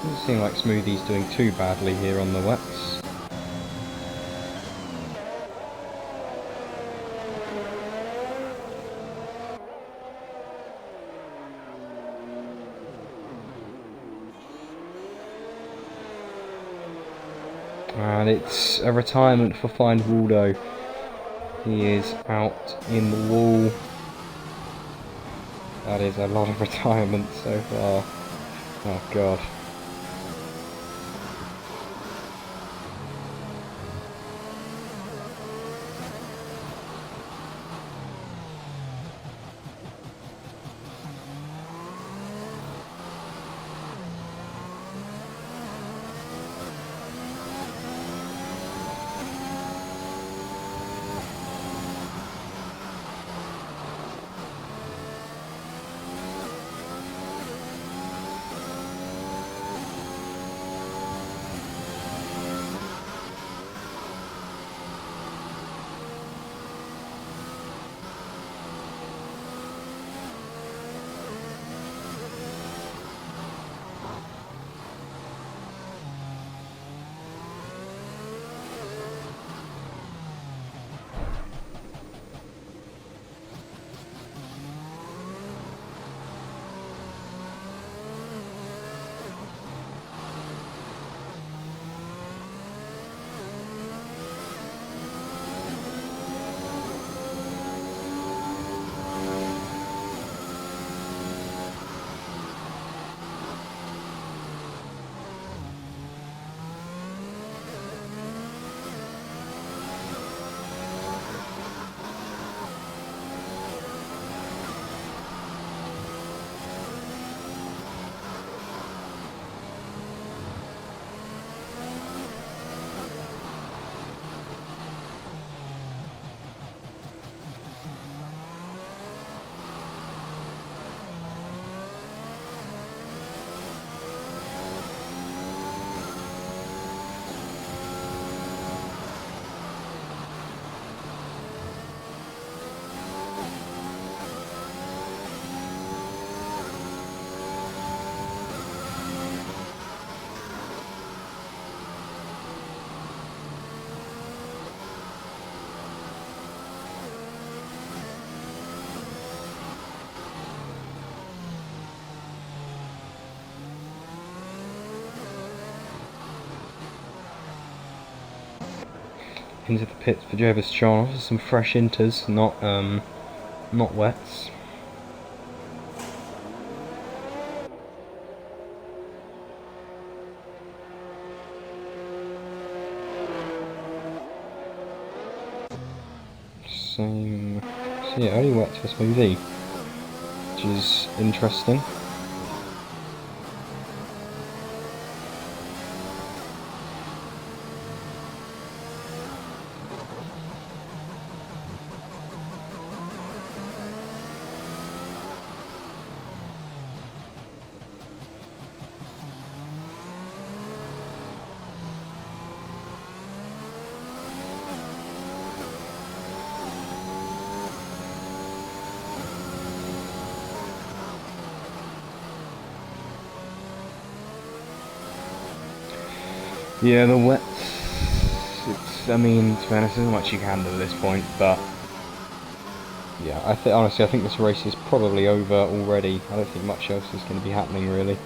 A: Doesn't seem like Smoothie's doing too badly here on the wets. And it's a retirement for Find Waldo. He is out in the wall. That is a lot of retirement so far. Oh god. into the pits for Jervis Charles. Some fresh inters, not wets. Same. So yeah, only wets for Smoothie, which is interesting. Yeah, the wets, I mean, to be honest, there's not much you can do at this point, but yeah, honestly, I think this race is probably over already. I don't think much else is going to be happening, really.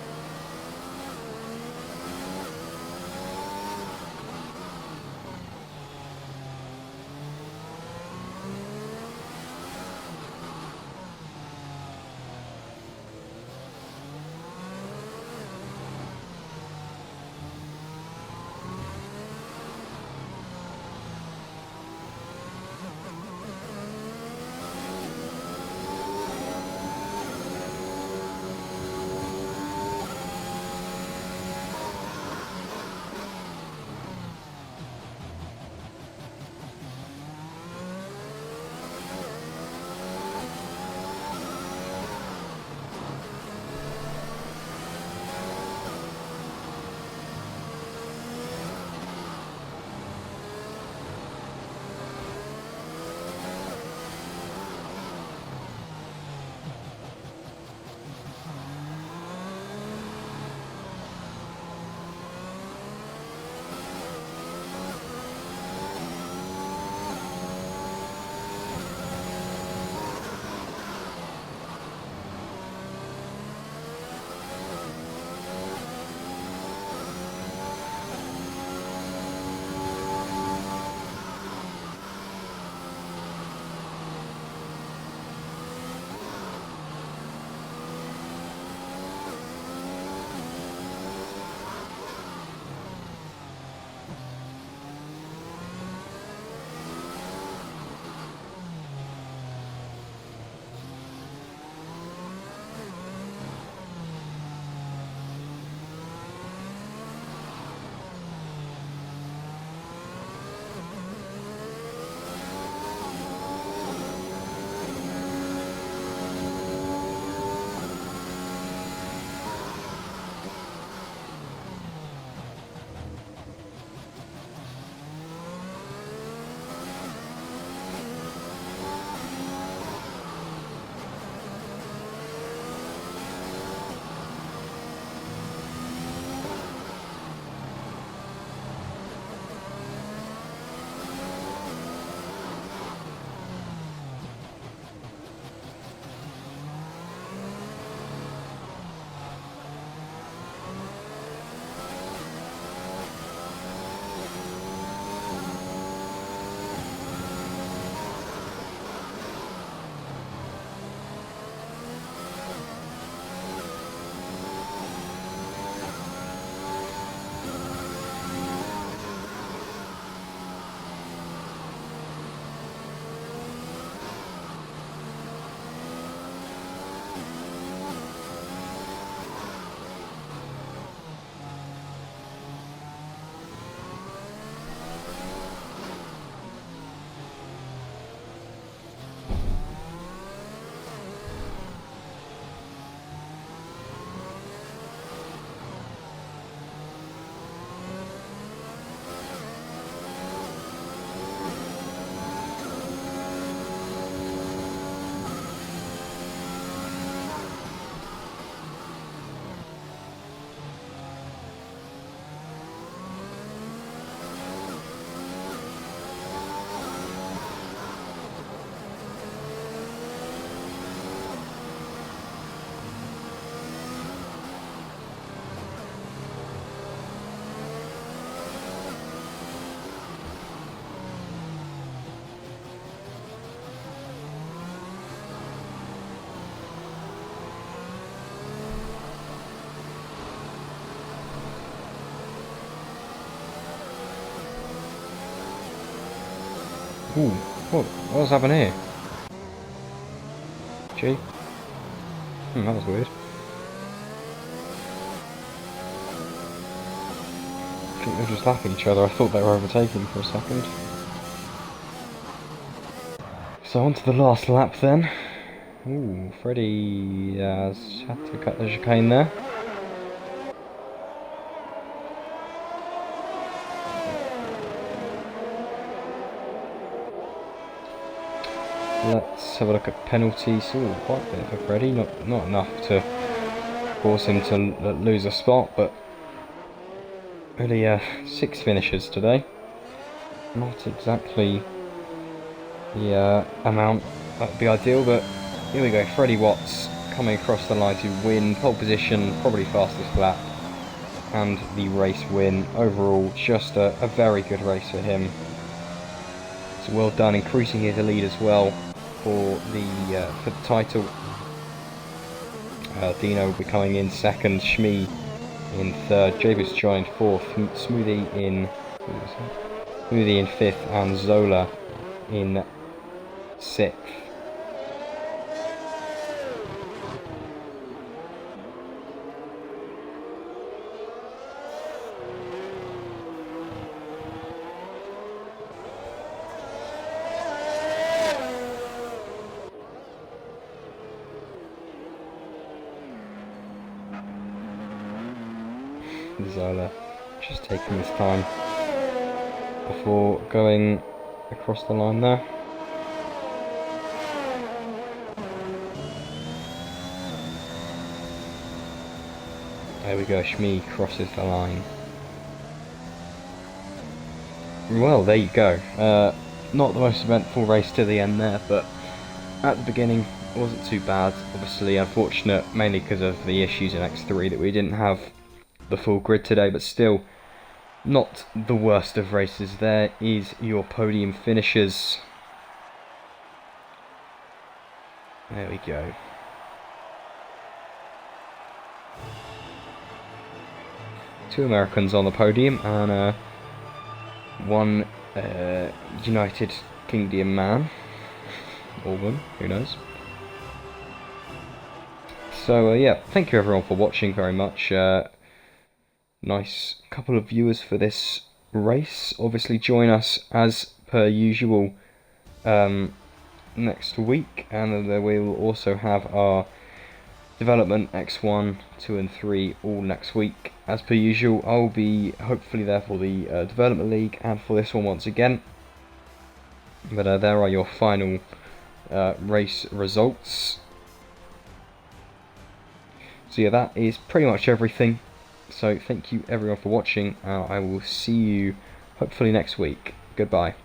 A: Ooh, what's happened here? Gee. That was weird. I think they're just lapping each other. I thought they were overtaking for a second. So on to the last lap then. Ooh, Freddie has had to cut the chicane there. Let's have a look at penalties. Ooh, quite a bit for Freddie. Not enough to force him to lose a spot, but really 6 finishes today. Not exactly the amount that would be ideal, but here we go. Freddie Watts coming across the line to win pole position, probably fastest lap, and the race win. Overall, just a very good race for him. So well done, increasing his lead as well for the title. Dino will be coming in second, Shmee in third, Jabus joined fourth, Smoothie in fifth, and Zola in sixth. Zola just taking his time before going across the line there. There we go, Shmee crosses the line. Well, there you go. Not the most eventful race to the end there, but at the beginning it wasn't too bad. Obviously unfortunate, mainly because of the issues in X3 that we didn't have the full grid today, but still not the worst of races. There is your podium finishers. There we go. Two Americans on the podium and one United Kingdom man or woman, who knows. So yeah, thank you everyone for watching very much. Nice couple of viewers for this race. Obviously join us as per usual next week, and then we will also have our development X1, 2 and 3 all next week. As per usual, I'll be hopefully there for the development league and for this one once again. But there are your final race results. So yeah, that is pretty much everything. So thank you everyone for watching. I will see you hopefully next week. Goodbye.